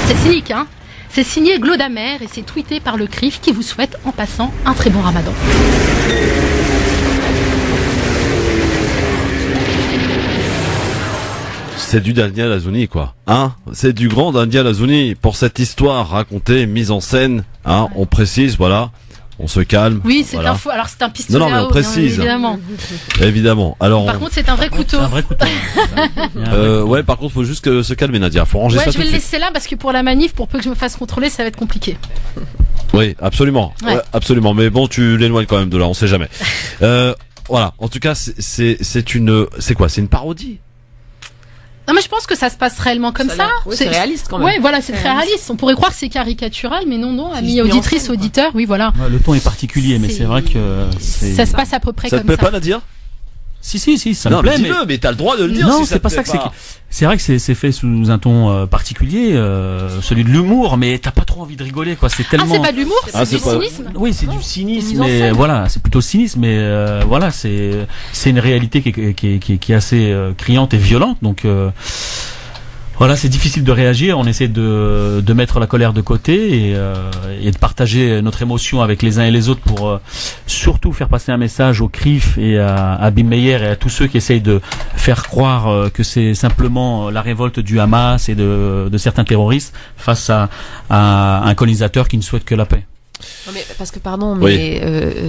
C'est cynique, hein? C'est signé Glodamer et c'est tweeté par le CRIF qui vous souhaite en passant un très bon ramadan. C'est du Daniel Azouni, quoi. Hein? C'est du grand Daniel Azouni pour cette histoire racontée, mise en scène. Hein? On précise, voilà. On se calme. Oui, c'est voilà. un faux. Alors c'est un pistolet. Non, mais on précise. Évidemment. Évidemment. Alors. Par contre, c'est un vrai couteau. C'est un vrai couteau. Ouais, par contre, faut juste se calmer, Nadia. Faut ranger ça tout de suite. Je vais le laisser là parce que pour la manif, pour peu que je me fasse contrôler, ça va être compliqué. Oui, absolument. Ouais, absolument. Mais bon, tu l'éloignes quand même de là. On sait jamais. Voilà. En tout cas, c'est quoi? C'est une parodie. Non mais je pense que ça se passe réellement comme ça. Oui, c'est réaliste quand même. Ouais, voilà, c'est très réaliste. On pourrait croire que c'est caricatural, mais non, amis auditrices, auditeurs, oui, voilà. Ouais, le ton est particulier, mais c'est vrai que ça se passe à peu près comme ça. Ça te plaît pas, Nadia? Si, ça me plaît. Dis-le, mais t'as le droit de le dire. Non, si c'est pas ça que c'est vrai que c'est fait sous un ton particulier, celui de l'humour, mais t'as pas trop envie de rigoler, quoi. C'est tellement. Ah, c'est pas de l'humour, c'est du cynisme. Oui, c'est du cynisme, mais voilà, c'est plutôt cynisme, mais voilà, c'est une réalité qui est assez criante et violente, donc. Voilà, c'est difficile de réagir. On essaie de mettre la colère de côté et de partager notre émotion avec les uns et les autres pour surtout faire passer un message au CRIF et à Bim Meyer et à tous ceux qui essayent de faire croire que c'est simplement la révolte du Hamas et de certains terroristes face à un colonisateur qui ne souhaite que la paix. Non mais parce que pardon, mais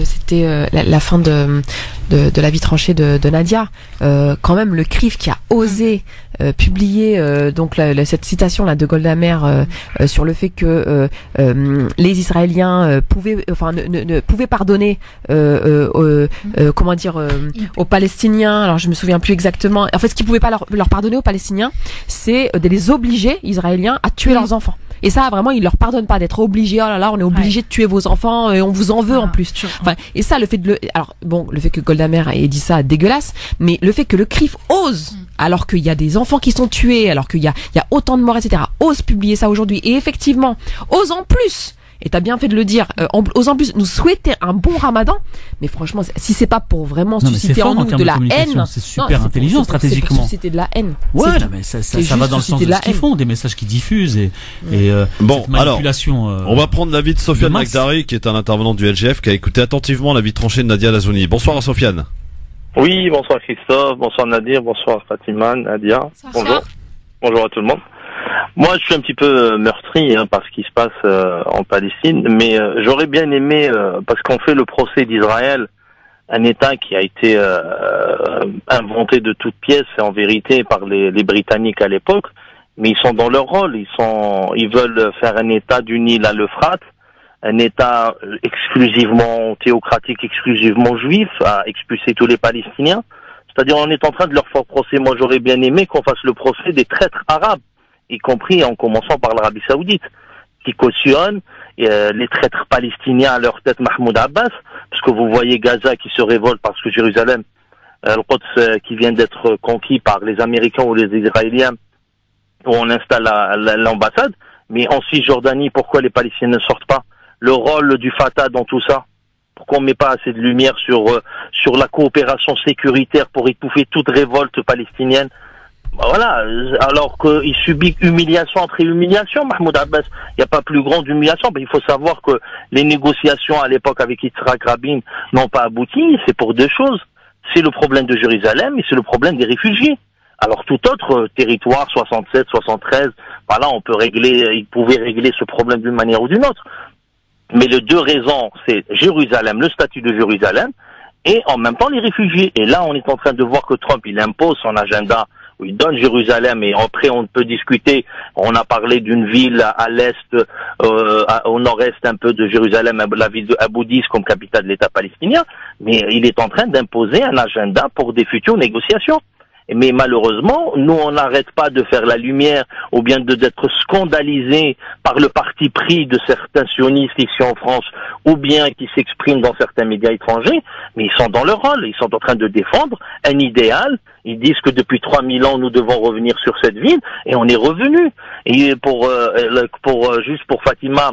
c'était la fin de la vie tranchée de Nadia. Quand même le CRIF qui a osé publier donc cette citation là de Goldamer sur le fait que les Israéliens ne pouvaient pardonner comment dire aux Palestiniens. Alors je me souviens plus exactement. En fait, ce qu'ils pouvaient pas leur pardonner aux Palestiniens, c'est de les obliger Israéliens à tuer leurs enfants. Et ça, vraiment, ils leur pardonnent pas d'être obligés. Oh là là, on est obligé de tuer vos enfants et on vous en veut en plus. Enfin, et ça, le fait le fait que Goldamer ait dit ça, dégueulasse. Mais le fait que le CRIF ose, alors qu'il y a des enfants qui sont tués, alors qu'il y a autant de morts, etc., ose publier ça aujourd'hui. Et effectivement, ose en plus. Et t'as bien fait de le dire. Ose en plus nous souhaiter un bon Ramadan. Mais franchement, si c'est pas pour vraiment susciter en nous de la haine, c'est super intelligent stratégiquement. C'est pour susciter de la haine. Ouais, mais ça va dans le sens de ce qu'ils font, des messages qu'ils diffusent et bon, cette manipulation. Alors, on va prendre l'avis de Sofiane Magdari, qui est un intervenant du LGF, qui a écouté attentivement l'avis tranché de Nadia Lazouni. Bonsoir à Sofiane. Oui, bonsoir Christophe, bonsoir Nadir, bonsoir Fatima, Nadia. Bonjour. Bonjour à tout le monde. Moi, je suis un petit peu meurtri par ce qui se passe en Palestine, mais j'aurais bien aimé, parce qu'on fait le procès d'Israël, un État qui a été inventé de toutes pièces, en vérité, par les Britanniques à l'époque, mais ils sont dans leur rôle, ils veulent faire un État du Nil à l'Euphrate, un État exclusivement théocratique, exclusivement juif, à expulser tous les Palestiniens. C'est-à-dire, on est en train de leur faire procès. Moi, j'aurais bien aimé qu'on fasse le procès des traîtres arabes, y compris en commençant par l'Arabie Saoudite, qui cautionne les traîtres palestiniens à leur tête Mahmoud Abbas, parce que vous voyez Gaza qui se révolte parce que Jérusalem, Al-Quds qui vient d'être conquis par les Américains ou les Israéliens, où on installe l'ambassade, mais en Cisjordanie, pourquoi les Palestiniens ne sortent pas? Le rôle du Fatah dans tout ça, Pourquoi on met pas assez de lumière sur la coopération sécuritaire pour étouffer toute révolte palestinienne? Voilà, alors qu'il subit humiliation après humiliation, Mahmoud Abbas. Il n'y a pas plus grande humiliation. Mais il faut savoir que les négociations à l'époque avec Yitzhak Rabin n'ont pas abouti. C'est pour deux choses. C'est le problème de Jérusalem et c'est le problème des réfugiés. Alors tout autre territoire, 67, 73, voilà, ils pouvaient régler ce problème d'une manière ou d'une autre. Mais les deux raisons, c'est Jérusalem, le statut de Jérusalem, et en même temps les réfugiés. Et là, on est en train de voir que Trump, il impose son agenda, où il donne Jérusalem, et après on peut discuter. On a parlé d'une ville à l'est, au nord-est un peu de Jérusalem, la ville de Abu Dis comme capitale de l'État palestinien, mais il est en train d'imposer un agenda pour des futures négociations. Mais malheureusement, nous, on n'arrête pas de faire la lumière ou bien d'être scandalisés par le parti pris de certains sionistes ici en France ou bien qui s'expriment dans certains médias étrangers, mais ils sont dans leur rôle, ils sont en train de défendre un idéal. Ils disent que depuis 3000 ans, nous devons revenir sur cette ville et on est revenu. Et juste pour Fatima,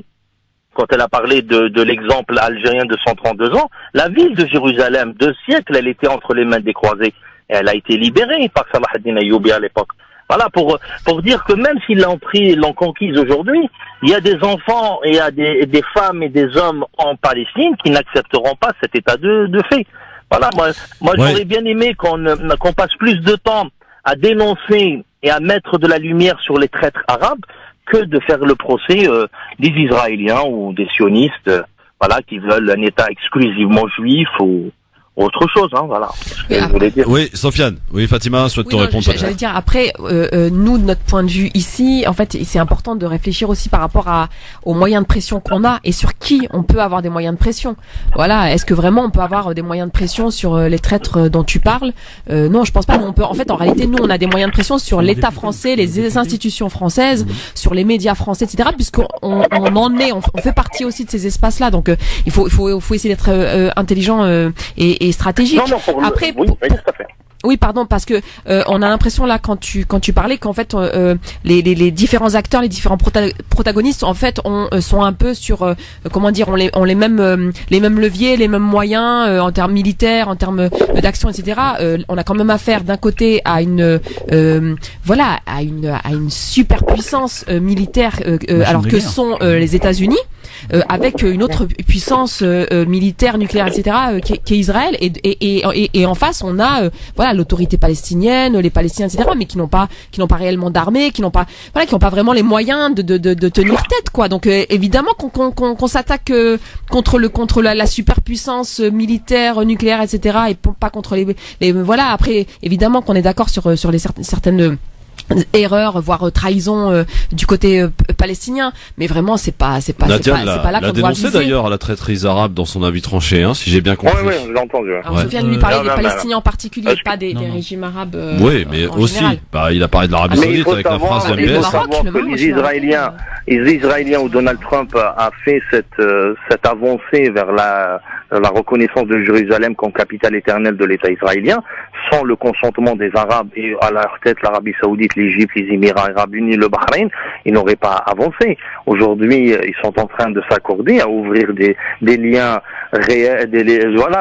quand elle a parlé de l'exemple algérien de 132 ans, la ville de Jérusalem, 2 siècles, elle était entre les mains des croisés. Elle a été libérée par Salah ad-Din Ayyoubi à l'époque. Voilà, pour dire que même s'ils l'ont conquise aujourd'hui, il y a des enfants et il y a des femmes et des hommes en Palestine qui n'accepteront pas cet état de fait. Voilà, moi j'aurais bien aimé qu'on passe plus de temps à dénoncer et à mettre de la lumière sur les traîtres arabes que de faire le procès des Israéliens ou des sionistes, voilà, qui veulent un État exclusivement juif ou autre chose, hein, voilà. Oui, Sofiane. Oui, Fatima souhaite te répondre. J'allais dire, après, nous, de notre point de vue ici, en fait, c'est important de réfléchir aussi par rapport aux moyens de pression qu'on a et sur qui on peut avoir des moyens de pression. Voilà. Est-ce que vraiment on peut avoir des moyens de pression sur les traîtres dont tu parles? Non, je pense pas. On peut, en fait, en réalité, nous, on a des moyens de pression sur l'État français, les institutions françaises, sur les médias français, etc., puisqu'on on fait partie aussi de ces espaces-là. Donc, il faut essayer d'être intelligent et stratégique. Non, après, oui, tout à fait. Oui, pardon, parce que on a l'impression là quand tu parlais qu'en fait les différents acteurs, les différents protagonistes en fait sont un peu sur comment dire, ont les mêmes leviers, les mêmes moyens en termes militaires, en termes d'action, etc. On a quand même affaire d'un côté à une superpuissance militaire alors que sont les États-Unis. Avec une autre puissance militaire, nucléaire, etc. Qui est Israël, et en face on a l'autorité palestinienne, les Palestiniens, etc. Mais qui n'ont pas réellement d'armée, qui n'ont pas vraiment les moyens de tenir tête, quoi. Donc évidemment qu'on s'attaque contre la superpuissance militaire, nucléaire, etc. et pas contre les voilà. Après évidemment qu'on est d'accord sur les certaines erreur, voire trahison du côté palestinien, mais vraiment c'est pas là qu'on doit viser. D'ailleurs à la traîtrise arabe dans son avis tranché, hein, si j'ai bien compris. Oui, j'ai entendu. Alors Sofiane lui parlait des Palestiniens en particulier, pas des régimes arabes. Oui, mais aussi, il a parlé de l'Arabie Saoudite avec la phrase de Il faut savoir que les Israéliens où Donald Trump a fait cette avancée vers la reconnaissance de Jérusalem comme capitale éternelle de l'État israélien, sans le consentement des Arabes et à leur tête l'Arabie Saoudite, l'Égypte, les Émirats Arabes Unis, le Bahreïn, ils n'auraient pas avancé. Aujourd'hui, ils sont en train de s'accorder à ouvrir des liens réels,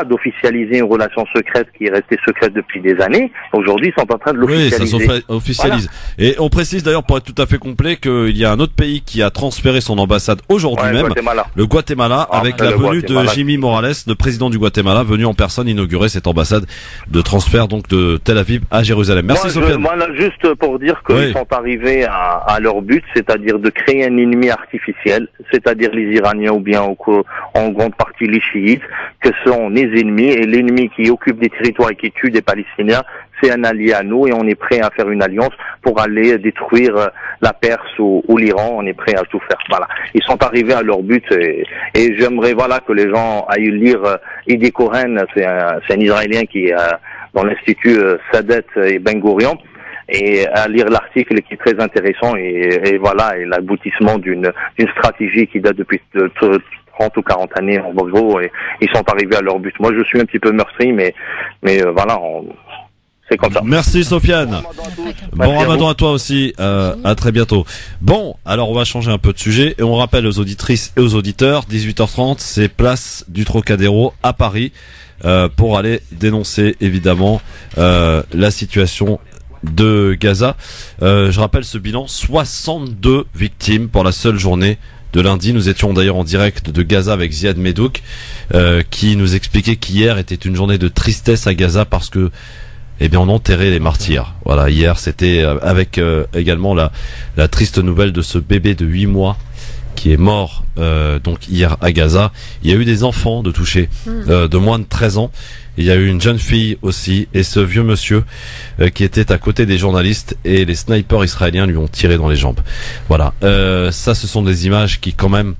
d'officialiser une relation secrète qui est restée secrète depuis des années. Aujourd'hui, ils sont en train de l'officialiser. Oui, ça s'officialise. Voilà. Et on précise d'ailleurs, pour être tout à fait complet, qu'il y a un autre pays qui a transféré son ambassade aujourd'hui même, le Guatemala, avec la venue de Jimmy Morales, le président du Guatemala, venu en personne inaugurer cette ambassade de transfert donc de Tel Aviv à Jérusalem. Merci Sofiane. Voilà, juste pour dire qu'ils sont arrivés à leur but, c'est-à-dire de créer un ennemi artificiel, c'est-à-dire les Iraniens ou bien en grande partie les chiites, que sont les ennemis, et l'ennemi qui occupe des territoires et qui tue des Palestiniens, c'est un allié à nous et on est prêt à faire une alliance pour aller détruire la Perse ou l'Iran. On est prêt à tout faire. Voilà. Ils sont arrivés à leur but et j'aimerais que les gens aillent lire Idi Cohen, c'est un Israélien qui est dans l'institut Sadet et Ben Gurion, et à lire l'article qui est très intéressant et l'aboutissement d'une stratégie qui date depuis 30 ou 40 années en gros, et ils sont arrivés à leur but. Moi je suis un petit peu meurtri, mais voilà, C'est comme ça. Merci Sofiane. Bon Ramadan à toi aussi. À très bientôt. Bon, alors on va changer un peu de sujet et on rappelle aux auditrices et aux auditeurs, 18h30, c'est place du Trocadéro à Paris pour aller dénoncer évidemment la situation de Gaza. Je rappelle ce bilan, 62 victimes pour la seule journée de lundi. Nous étions d'ailleurs en direct de Gaza avec Ziad Medouk qui nous expliquait qu'hier était une journée de tristesse à Gaza parce que on enterrait les martyrs. Voilà, hier c'était avec également la triste nouvelle de ce bébé de 8 mois qui est mort donc hier à Gaza. Il y a eu des enfants de touchés de moins de 13 ans. Il y a eu une jeune fille aussi et ce vieux monsieur qui était à côté des journalistes et les snipers israéliens lui ont tiré dans les jambes. Voilà, ça ce sont des images qui quand même,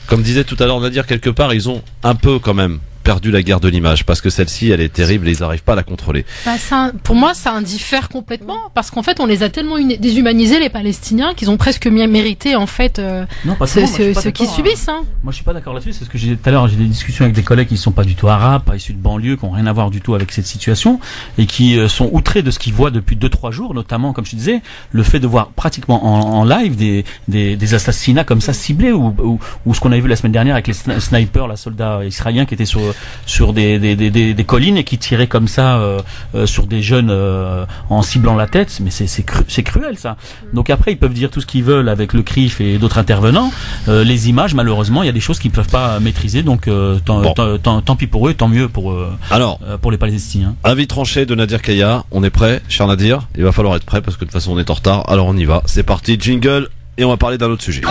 comme disait tout à l'heure Nadir, quelque part ils ont un peu quand même perdu la guerre de l'image parce que celle-ci elle est terrible et ils n'arrivent pas à la contrôler. Pour moi ça indiffère complètement parce qu'en fait on les a tellement déshumanisés les Palestiniens qu'ils ont presque mérité en fait ce qu'ils subissent. Moi je suis pas d'accord là-dessus, c'est ce que j'ai dit tout à l'heure, j'ai des discussions avec des collègues qui sont pas du tout arabes, pas issus de banlieue, qui ont rien à voir du tout avec cette situation et qui sont outrés de ce qu'ils voient depuis 2-3 jours, notamment comme je disais, le fait de voir pratiquement en live des assassinats comme ça ciblés ou ce qu'on avait vu la semaine dernière avec les snipers, la soldats israéliens qui étaient sur des collines et qui tiraient comme ça sur des jeunes en ciblant la tête, mais c'est cruel ça. Donc après ils peuvent dire tout ce qu'ils veulent avec le CRIF et d'autres intervenants, les images malheureusement il y a des choses qu'ils ne peuvent pas maîtriser, donc tant pis pour eux, tant mieux pour les Palestiniens. Avis tranché de Nadir Kaya, on est prêt, cher Nadir? Il va falloir être prêt parce que de toute façon on est en retard, alors on y va, c'est parti, jingle et on va parler d'un autre sujet.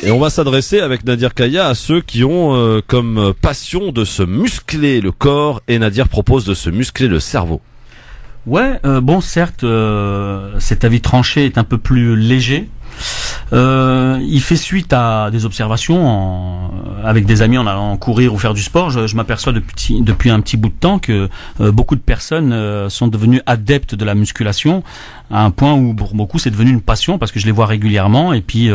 Et on va s'adresser avec Nadir Kaya à ceux qui ont comme passion de se muscler le corps et Nadir propose de se muscler le cerveau. Ouais, bon certes, cet avis tranché est un peu plus léger. Il fait suite à des observations avec des amis en allant courir ou faire du sport. Je m'aperçois depuis un petit bout de temps que beaucoup de personnes sont devenues adeptes de la musculation à un point où pour beaucoup c'est devenu une passion parce que je les vois régulièrement et puis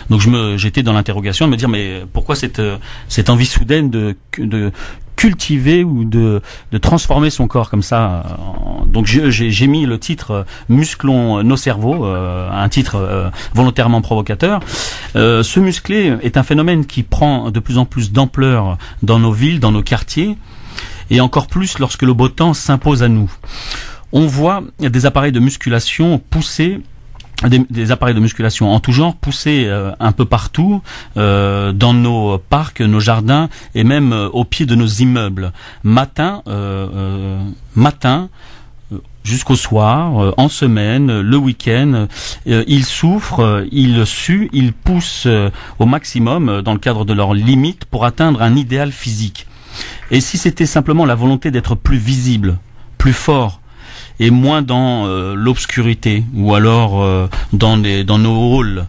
donc j'étais dans l'interrogation de me dire mais pourquoi cette envie soudaine de cultiver ou de transformer son corps comme ça. Donc j'ai mis le titre Musclons nos cerveaux, un titre volontairement provocateur. Se muscler est un phénomène qui prend de plus en plus d'ampleur dans nos villes, dans nos quartiers, et encore plus lorsque le beau temps s'impose à nous. On voit des appareils de musculation pousser, des appareils de musculation en tout genre poussés un peu partout dans nos parcs, nos jardins et même au pied de nos immeubles. Matin jusqu'au soir, en semaine, le week-end, ils souffrent, ils suent, ils poussent au maximum dans le cadre de leurs limites pour atteindre un idéal physique. Et si c'était simplement la volonté d'être plus visible, plus fort, et moins dans l'obscurité ou alors dans nos halls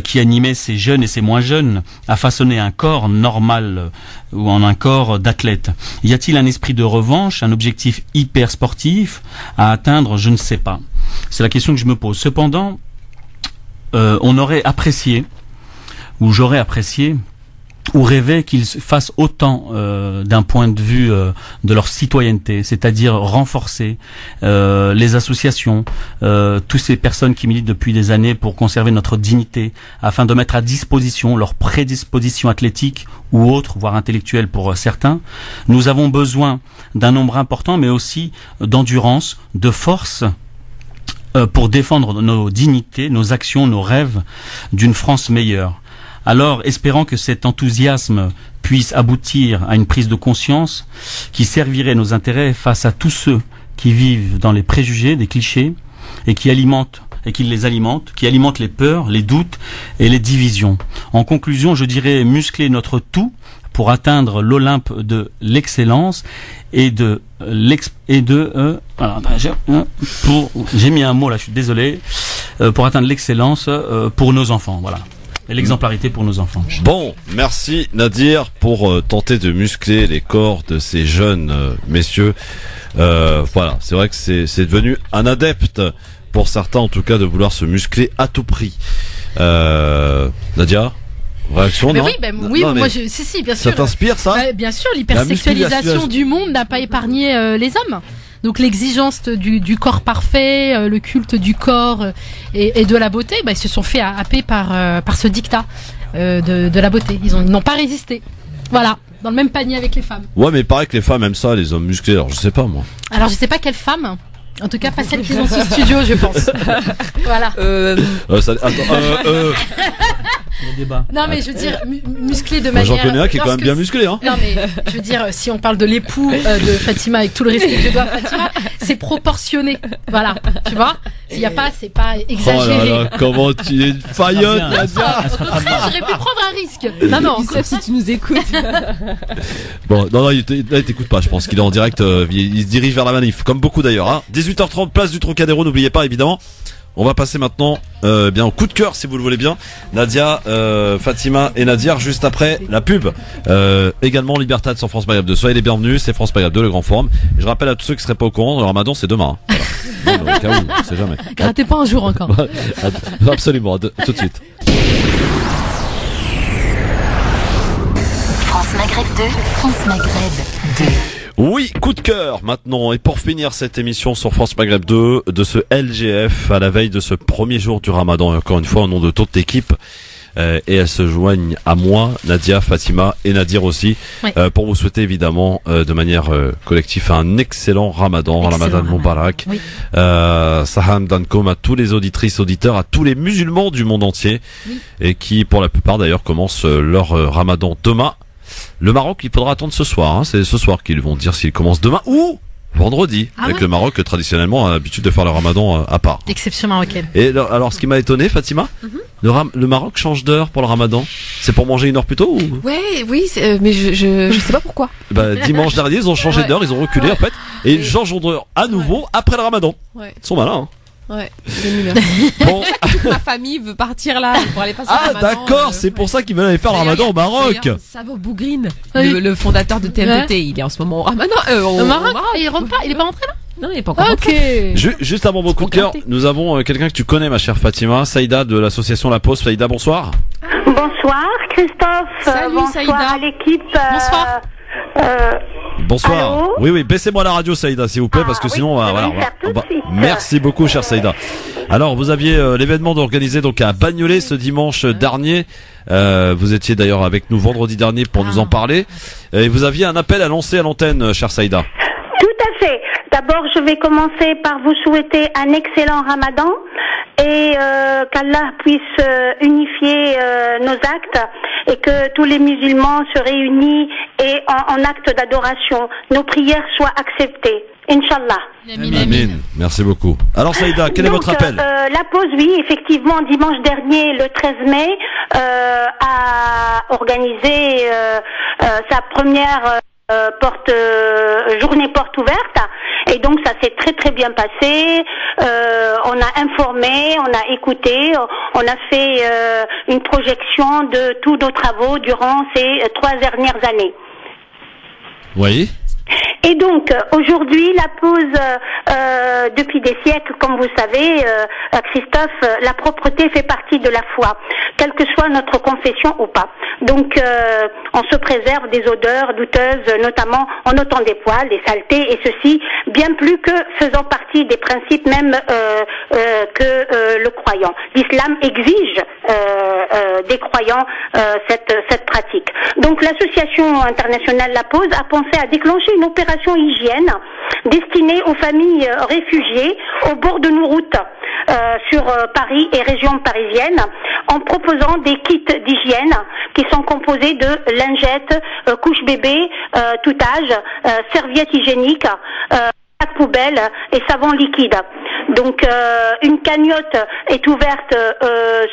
qui animaient ces jeunes et ces moins jeunes à façonner un corps normal ou en un corps d'athlète. Y a-t-il un esprit de revanche, un objectif hyper sportif à atteindre? Je ne sais pas. C'est la question que je me pose. Cependant, on aurait apprécié, ou j'aurais apprécié, ou rêver qu'ils fassent autant d'un point de vue de leur citoyenneté, c'est-à-dire renforcer les associations, toutes ces personnes qui militent depuis des années pour conserver notre dignité, afin de mettre à disposition leurs prédispositions athlétiques ou autres, voire intellectuelles pour certains. Nous avons besoin d'un nombre important, mais aussi d'endurance, de force, pour défendre nos dignités, nos actions, nos rêves d'une France meilleure. Alors, espérant que cet enthousiasme puisse aboutir à une prise de conscience qui servirait nos intérêts face à tous ceux qui vivent dans les préjugés, des clichés, et qui alimentent les peurs, les doutes et les divisions. En conclusion, je dirais muscler notre tout pour atteindre l'Olympe de l'excellence j'ai mis un mot là, je suis désolé, pour atteindre l'excellence pour nos enfants, voilà. Et l'exemplarité pour nos enfants. Bon, merci Nadir pour tenter de muscler les corps de ces jeunes messieurs. Voilà, c'est vrai que c'est devenu un adepte pour certains en tout cas de vouloir se muscler à tout prix. Nadia, réaction? Mais non, oui, non, moi si, bien sûr. Ça t'inspire ça? Bien sûr, l'hypersexualisation du monde n'a pas épargné les hommes. Donc l'exigence du corps parfait, le culte du corps et de la beauté, ils se sont fait happer par ce dictat de la beauté. Ils n'ont pas résisté. Voilà, dans le même panier avec les femmes. Ouais, mais il paraît que les femmes aiment ça, les hommes musclés. Alors je sais pas moi. Alors je sais pas quelle femme. En tout cas, pas celle qui est dans ce studio, je pense. Voilà. Le débat. Non, mais je veux dire, musclé de manière. J'en connais un qui est quand même bien musclé, hein. Non, mais je veux dire, si on parle de l'époux de Fatima, avec tout le respect que je dois à Fatima, c'est proportionné. Voilà. Tu vois? Il y a pas, c'est pas exagéré. Oh là là, comment tu es faillotte, Nadia. J'aurais pu prendre un risque. Non, sauf si tu nous écoutes. Bon, non, il t'écoute pas, je pense qu'il est en direct, il se dirige vers la manif, comme beaucoup d'ailleurs, hein. 18h30, place du Trocadéro, n'oubliez pas, évidemment. On va passer maintenant bien au coup de cœur si vous le voulez bien. Nadia, Fatima et Nadir juste après la pub. Également Libertad sur France Maghreb 2. Soyez les bienvenus, c'est France Maghreb 2, le grand forum. Et je rappelle à tous ceux qui seraient pas au courant, le Ramadan c'est demain. Hein. Voilà. Non, au cas où, on sait jamais. Grattez pas un jour encore. Absolument, tout de suite. France Maghreb 2, France Maghreb 2. Oui, coup de cœur maintenant. Et pour finir cette émission sur France Maghreb 2, de ce LGF à la veille de ce premier jour du Ramadan, et encore une fois au nom de toute l'équipe, et elles se joignent à moi, Nadia, Fatima et Nadir aussi, oui. Pour vous souhaiter évidemment de manière collective un excellent Ramadan, Ramadan Moubarak. Oui. Saham Dankom à tous les auditrices, auditeurs, à tous les musulmans du monde entier, oui. Et qui pour la plupart d'ailleurs commencent leur Ramadan demain. Le Maroc, il faudra attendre ce soir, hein. C'est ce soir qu'ils vont dire s'ils commencent demain ou vendredi, avec le Maroc traditionnellement a l'habitude de faire le Ramadan à part. Exception marocaine. Et alors ce qui m'a étonné, Fatima, le Maroc change d'heure pour le Ramadan. C'est pour manger une heure plus tôt ou... Oui, mais je sais pas pourquoi. Dimanche dernier, ils ont changé d'heure, ils ont reculé en fait, et ils changent d'heure à nouveau après le Ramadan. Ils sont malins, hein. Ouais, bon. Toute ma famille veut partir là pour aller passer le Ramadan. D'accord, c'est pour ça qu'ils veulent aller faire le Ramadan au Maroc. Savo Bougrine, le fondateur de TMT, il est en ce moment au Ramadan. Au Maroc, il rentre pas, il est pas rentré là? Non, il est pas encore rentré. Juste avant vos coups de cœur, nous avons quelqu'un que tu connais, ma chère Fatima, Saïda de l'association La Pause. Saïda, bonsoir. Bonsoir Christophe. Salut bonsoir Saïda. À l'équipe. Bonsoir. Bonsoir. Allô, oui, baissez-moi la radio, Saïda, s'il vous plaît, parce que sinon, on va. Merci beaucoup, chère Saïda. Alors, vous aviez l'événement organisé donc à Bagnolet ce dimanche dernier. Vous étiez d'ailleurs avec nous vendredi dernier pour nous en parler. Et vous aviez un appel à lancer à l'antenne, chère Saïda. Tout à fait. D'abord, je vais commencer par vous souhaiter un excellent Ramadan et qu'Allah puisse unifier nos actes et que tous les musulmans se réunissent et en acte d'adoration, nos prières soient acceptées. Inch'Allah. Amin. Merci beaucoup. Alors Saïda, quel est votre appel? La pause, oui, effectivement, dimanche dernier, le 13 mai, a organisé sa première journée porte ouverte, et donc ça s'est très très bien passé. On a informé, on a écouté, on a fait une projection de tous nos travaux durant ces 3 dernières années. Oui. Et donc, aujourd'hui, la pause, depuis des siècles, comme vous savez, Christophe, la propreté fait partie de la foi, quelle que soit notre confession ou pas. Donc, on se préserve des odeurs douteuses, notamment en ôtant des poils, des saletés, et ceci, bien plus que faisant partie des principes même que le croyant. L'islam exige des croyants cette pratique. Donc, l'association internationale La Pause a pensé à déclencher une opération hygiène destinée aux familles réfugiées au bord de nos routes sur Paris et région parisienne, en proposant des kits d'hygiène qui sont composés de lingettes, couches bébés, tout âge, serviettes hygiéniques, sacs poubelles et savon liquide. Donc une cagnotte est ouverte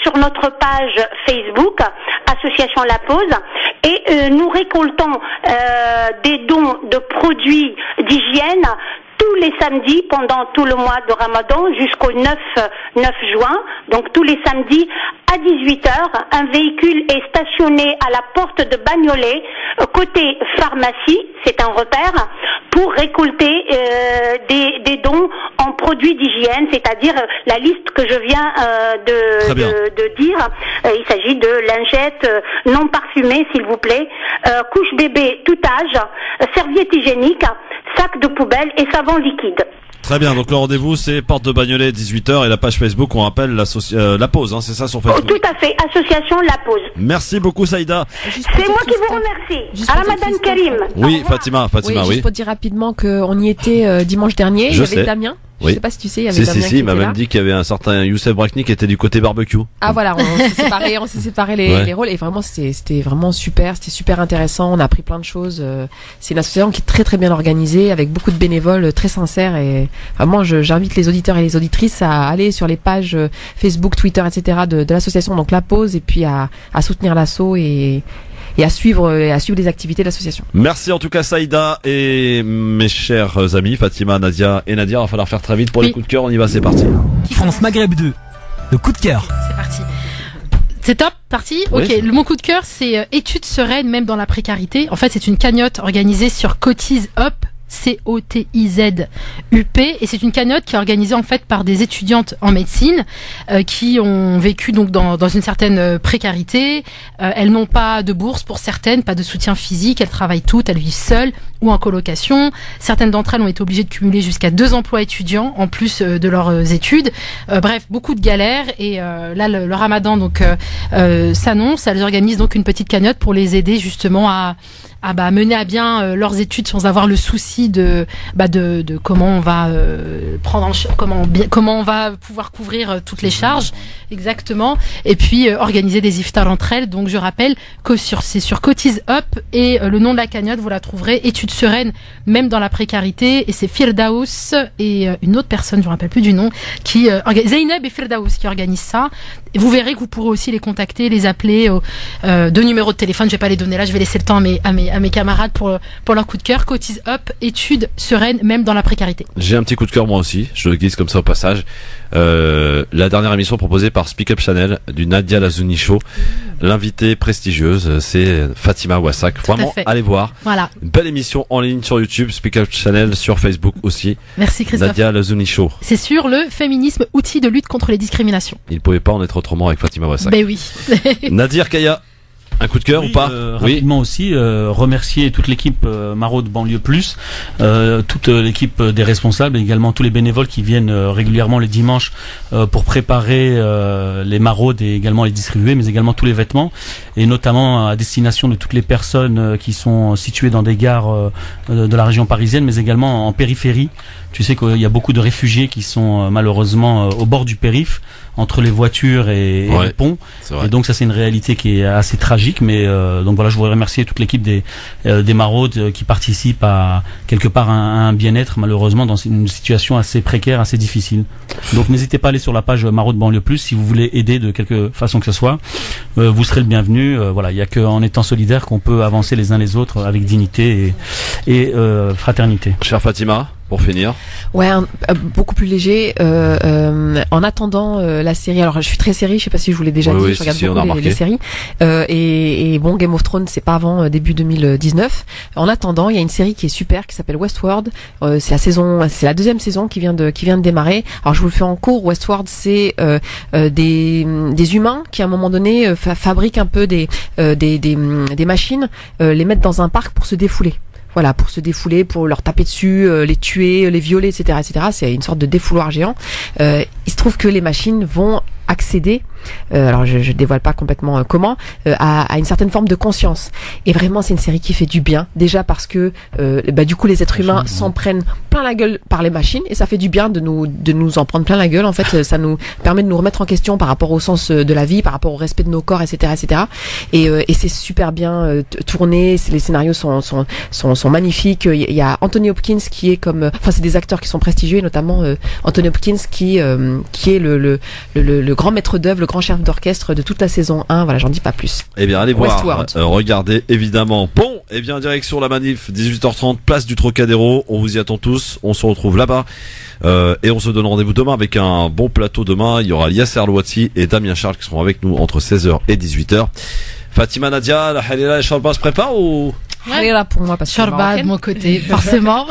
sur notre page Facebook Association La Pause, et nous récoltons des dons de produits d'hygiène tous les samedis pendant tout le mois de Ramadan jusqu'au 9 juin, donc tous les samedis à 18h, un véhicule est stationné à la porte de Bagnolet, côté pharmacie, c'est un repère, pour récolter des dons en produits d'hygiène, c'est-à-dire la liste que je viens de dire. Il s'agit de lingettes non parfumées, s'il vous plaît, couches bébé tout âge, serviettes hygiéniques, sacs de poubelle et savon liquide. Très bien, donc le rendez-vous c'est porte de Bagnolet 18h et la page Facebook on rappelle la pause, hein, c'est ça sur Facebook. Tout à fait, association La Pause. Merci beaucoup Saïda. C'est moi qui vous remercie. À Ramadan Karim. Oui, Fatima, oui. Juste pour dire rapidement qu'on y était dimanche dernier, il y avait Damien. Je sais pas si tu sais, il y avait Damien qui il m'a même dit qu'il y avait un certain Youssef Brakni qui était du côté barbecue. Ah voilà, on s'est séparé les rôles et vraiment c'était vraiment super, c'était super intéressant, on a appris plein de choses. C'est une association qui est très très bien organisée avec beaucoup de bénévoles très sincères et vraiment j'invite les auditeurs et les auditrices à aller sur les pages Facebook, Twitter, etc. de l'association, donc La Pause, et puis à soutenir l'asso et à suivre les activités de l'association. Merci en tout cas Saïda et mes chers amis Fatima, Nadia et Nadia. Il va falloir faire très vite pour les coups de cœur. On y va, c'est parti. France Maghreb 2, le coup de cœur. C'est parti. C'est top, parti. Ok, mon coup de cœur c'est études sereines même dans la précarité. En fait c'est une cagnotte organisée sur Cotize Up. COTIZUP, et c'est une cagnotte qui est organisée en fait par des étudiantes en médecine qui ont vécu donc dans une certaine précarité. Elles n'ont pas de bourse pour certaines, pas de soutien physique, elles travaillent toutes, elles vivent seules ou en colocation. Certaines d'entre elles ont été obligées de cumuler jusqu'à 2 emplois étudiants en plus de leurs études. Bref, beaucoup de galères et là le Ramadan donc s'annonce. Elles organisent donc une petite cagnotte pour les aider justement à mener à bien leurs études sans avoir le souci de comment on va comment on va pouvoir couvrir toutes les charges exactement, et puis organiser des iftars entre elles. Donc je rappelle que c'est sur Cotize Up et le nom de la cagnotte vous la trouverez, études sereines même dans la précarité, et c'est Firdaous et une autre personne, je me rappelle plus du nom, qui Zeynep et Firdaous qui organisent ça. Et vous verrez que vous pourrez aussi les contacter, les appeler, 2 numéros de téléphone, je vais pas les donner là, je vais laisser le temps à mes camarades pour leur coup de cœur. Cotize Up, études sereines même dans la précarité. J'ai un petit coup de cœur moi aussi, je le glisse comme ça au passage. La dernière émission proposée par Speak Up Channel du Nadia Lazouni Show. L'invitée prestigieuse c'est Fatima Wassak. Vraiment allez voir. Voilà. Une belle émission en ligne sur YouTube, Speak Up Channel, sur Facebook aussi. Merci Christophe. Nadia Lazouni Show. C'est sur le féminisme, outil de lutte contre les discriminations. Il ne pouvait pas en être autrement avec Fatima Wassak. Ben oui. Nadir Kaya. Un coup de cœur ou pas? Rapidement aussi, remercier toute l'équipe Maraude Banlieue Plus, toute l'équipe des responsables, et également tous les bénévoles qui viennent régulièrement les dimanches pour préparer les maraudes et également les distribuer, mais également tous les vêtements, et notamment à destination de toutes les personnes qui sont situées dans des gares de la région parisienne, mais également en périphérie. Tu sais qu'il y a beaucoup de réfugiés qui sont malheureusement au bord du périph', entre les voitures et les ponts. Et donc ça c'est une réalité qui est assez tragique, mais donc voilà, je voudrais remercier toute l'équipe des maraudes qui participent à quelque part à un bien-être, malheureusement dans une situation assez précaire, assez difficile. Donc n'hésitez pas à aller sur la page Maraude Banlieue Plus si vous voulez aider de quelque façon que ce soit. Vous serez le bienvenu. Voilà, il y a qu'en étant solidaire qu'on peut avancer les uns les autres avec dignité et fraternité. Chère Fatima, pour finir. Ouais, beaucoup plus léger. En attendant la série, alors je suis très série, je sais pas si je vous l'ai déjà dit, je regarde beaucoup les séries. Et bon, Game of Thrones, c'est pas avant début 2019. En attendant, il y a une série qui est super, qui s'appelle Westworld. C'est la 2e saison qui vient de démarrer. Alors je vous le fais en cours. Westworld, c'est des humains qui à un moment donné fabriquent un peu des machines, les mettent dans un parc pour se défouler. Voilà, pour se défouler, pour leur taper dessus, les tuer, les violer, etc., etc. C'est une sorte de défouloir géant. Il se trouve que les machines vont accéder, alors je dévoile pas complètement comment, à une certaine forme de conscience. Et vraiment, c'est une série qui fait du bien. Déjà parce que du coup, les êtres humains s'en prennent plein la gueule par les machines, et ça fait du bien de nous en prendre plein la gueule. En fait, ça nous permet de nous remettre en question par rapport au sens de la vie, par rapport au respect de nos corps, etc., etc. Et c'est super bien tourné. Les scénarios sont magnifiques. Il y a Anthony Hopkins qui est c'est des acteurs qui sont prestigieux, et notamment Anthony Hopkins qui est le grand maître d'œuvre, le grand chef d'orchestre de toute la saison 1. Voilà, j'en dis pas plus. Eh bien, allez voir, Westworld. regardez évidemment. Bon, eh bien, direction la manif, 18h30, place du Trocadéro. On vous y attend tous. On se retrouve là-bas. Et on se donne rendez-vous demain avec un bon plateau demain. Il y aura Yasser Louati et Damien Charles qui seront avec nous entre 16h et 18h. Fatima, Nadia, la Halila et Sharba se préparent ou? Harira pour moi parce que Sharba de mon côté, forcément.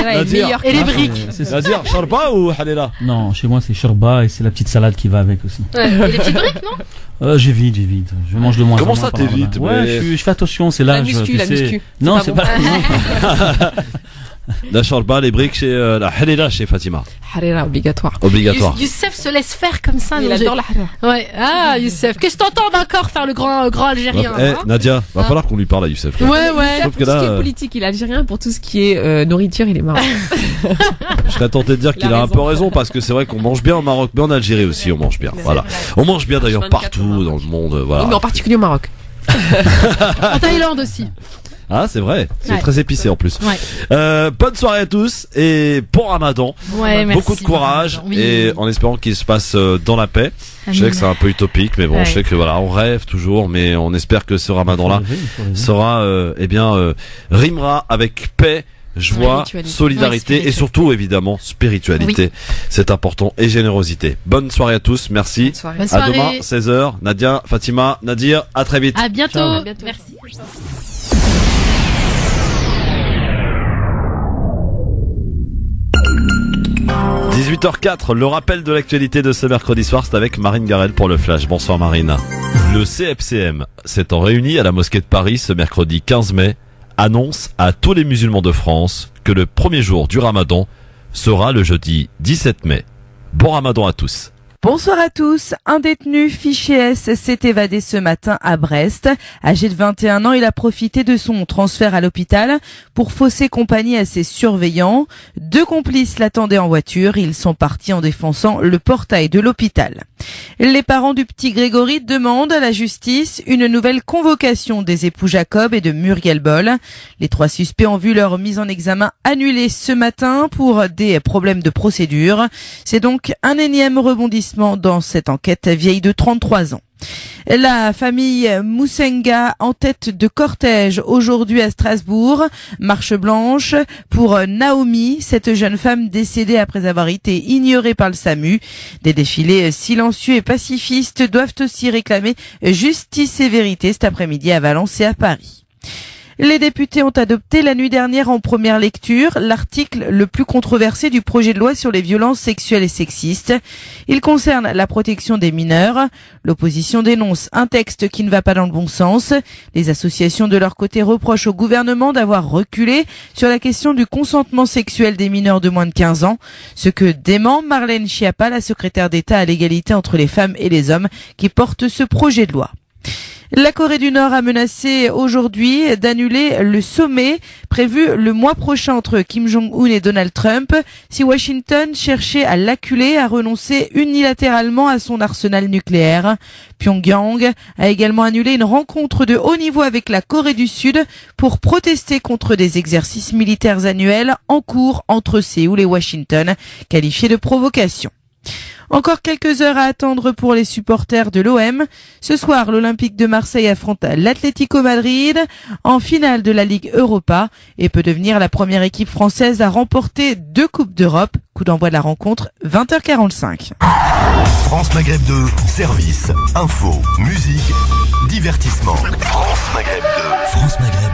Nadia. Et les briques. Nadia, Sharba ou Halila? Non, chez moi c'est Sharba et c'est la petite salade qui va avec aussi. Et les petites briques, non? J'évite. Je mange de moins en moins. Comment ça t'évites? Ouais, je fais attention, c'est l'âge. La muscu. Non, c'est pas. La Sharba, les briques chez la Halila chez Fatima. Harira obligatoire. Youssef se laisse faire comme ça. Il adore la harira. Ouais. Ah, Youssef. Qu'est-ce que t'entends encore faire le grand Algérien? Nadia, va falloir qu'on lui parle à Youssef. Ouais. Pour tout ce qui est politique, il est algérien. Pour tout ce qui est nourriture, il est marrant. Je serais tenté de dire qu'il a un peu raison parce que c'est vrai qu'on mange bien au Maroc, mais en Algérie aussi on mange bien. Voilà. On mange bien d'ailleurs partout dans le monde. Voilà. Mais en particulier au Maroc. En Thaïlande aussi. Ah, c'est vrai. C'est très épicé en plus. Ouais. Bonne soirée à tous et bon Ramadan. Ouais, merci. Beaucoup de courage Oui. et en espérant qu'il se passe dans la paix. Amin. Je sais que c'est un peu utopique, mais bon, je sais que voilà, on rêve toujours, mais on espère que ce Ramadan-là sera, rimera avec paix, joie, solidarité et surtout évidemment spiritualité. Oui. C'est important et générosité. Bonne soirée à tous. Merci. Bonne soirée. À demain 16h. Nadia, Fatima, Nadir, à très vite. À bientôt. Ciao. Merci. 18h04, le rappel de l'actualité de ce mercredi soir, c'est avec Marine Garel pour le Flash. Bonsoir Marine. Le CFCM s'étant réuni à la mosquée de Paris ce mercredi 15 mai, annonce à tous les musulmans de France que le premier jour du Ramadan sera le jeudi 17 mai. Bon Ramadan à tous. Bonsoir à tous. Un détenu fiché S s'est évadé ce matin à Brest. Âgé de 21 ans, il a profité de son transfert à l'hôpital pour fausser compagnie à ses surveillants. 2 complices l'attendaient en voiture. Ils sont partis en défonçant le portail de l'hôpital. Les parents du petit Grégory demandent à la justice une nouvelle convocation des époux Jacob et de Muriel Boll. Les 3 suspects ont vu leur mise en examen annulée ce matin pour des problèmes de procédure. C'est donc un énième rebondissement dans cette enquête vieille de 33 ans. La famille Moussenga en tête de cortège aujourd'hui à Strasbourg. Marche blanche pour Naomi, cette jeune femme décédée après avoir été ignorée par le SAMU. Des défilés silencieux et pacifistes doivent aussi réclamer justice et vérité cet après-midi à Valence et à Paris. Les députés ont adopté la nuit dernière en première lecture l'article le plus controversé du projet de loi sur les violences sexuelles et sexistes. Il concerne la protection des mineurs. L'opposition dénonce un texte qui ne va pas dans le bon sens. Les associations de leur côté reprochent au gouvernement d'avoir reculé sur la question du consentement sexuel des mineurs de moins de 15 ans. Ce que dément Marlène Schiappa, la secrétaire d'État à l'égalité entre les femmes et les hommes, qui porte ce projet de loi. La Corée du Nord a menacé aujourd'hui d'annuler le sommet prévu le mois prochain entre Kim Jong-un et Donald Trump si Washington cherchait à l'acculer à renoncer unilatéralement à son arsenal nucléaire. Pyongyang a également annulé une rencontre de haut niveau avec la Corée du Sud pour protester contre des exercices militaires annuels en cours entre Séoul et Washington, qualifiés de provocation. Encore quelques heures à attendre pour les supporters de l'OM. Ce soir, l'Olympique de Marseille affronte l'Atlético Madrid en finale de la Ligue Europa et peut devenir la première équipe française à remporter 2 Coupes d'Europe. Coup d'envoi de la rencontre, 20h45. France Maghreb 2, service, info, musique, divertissement. France Maghreb 2. France Maghreb.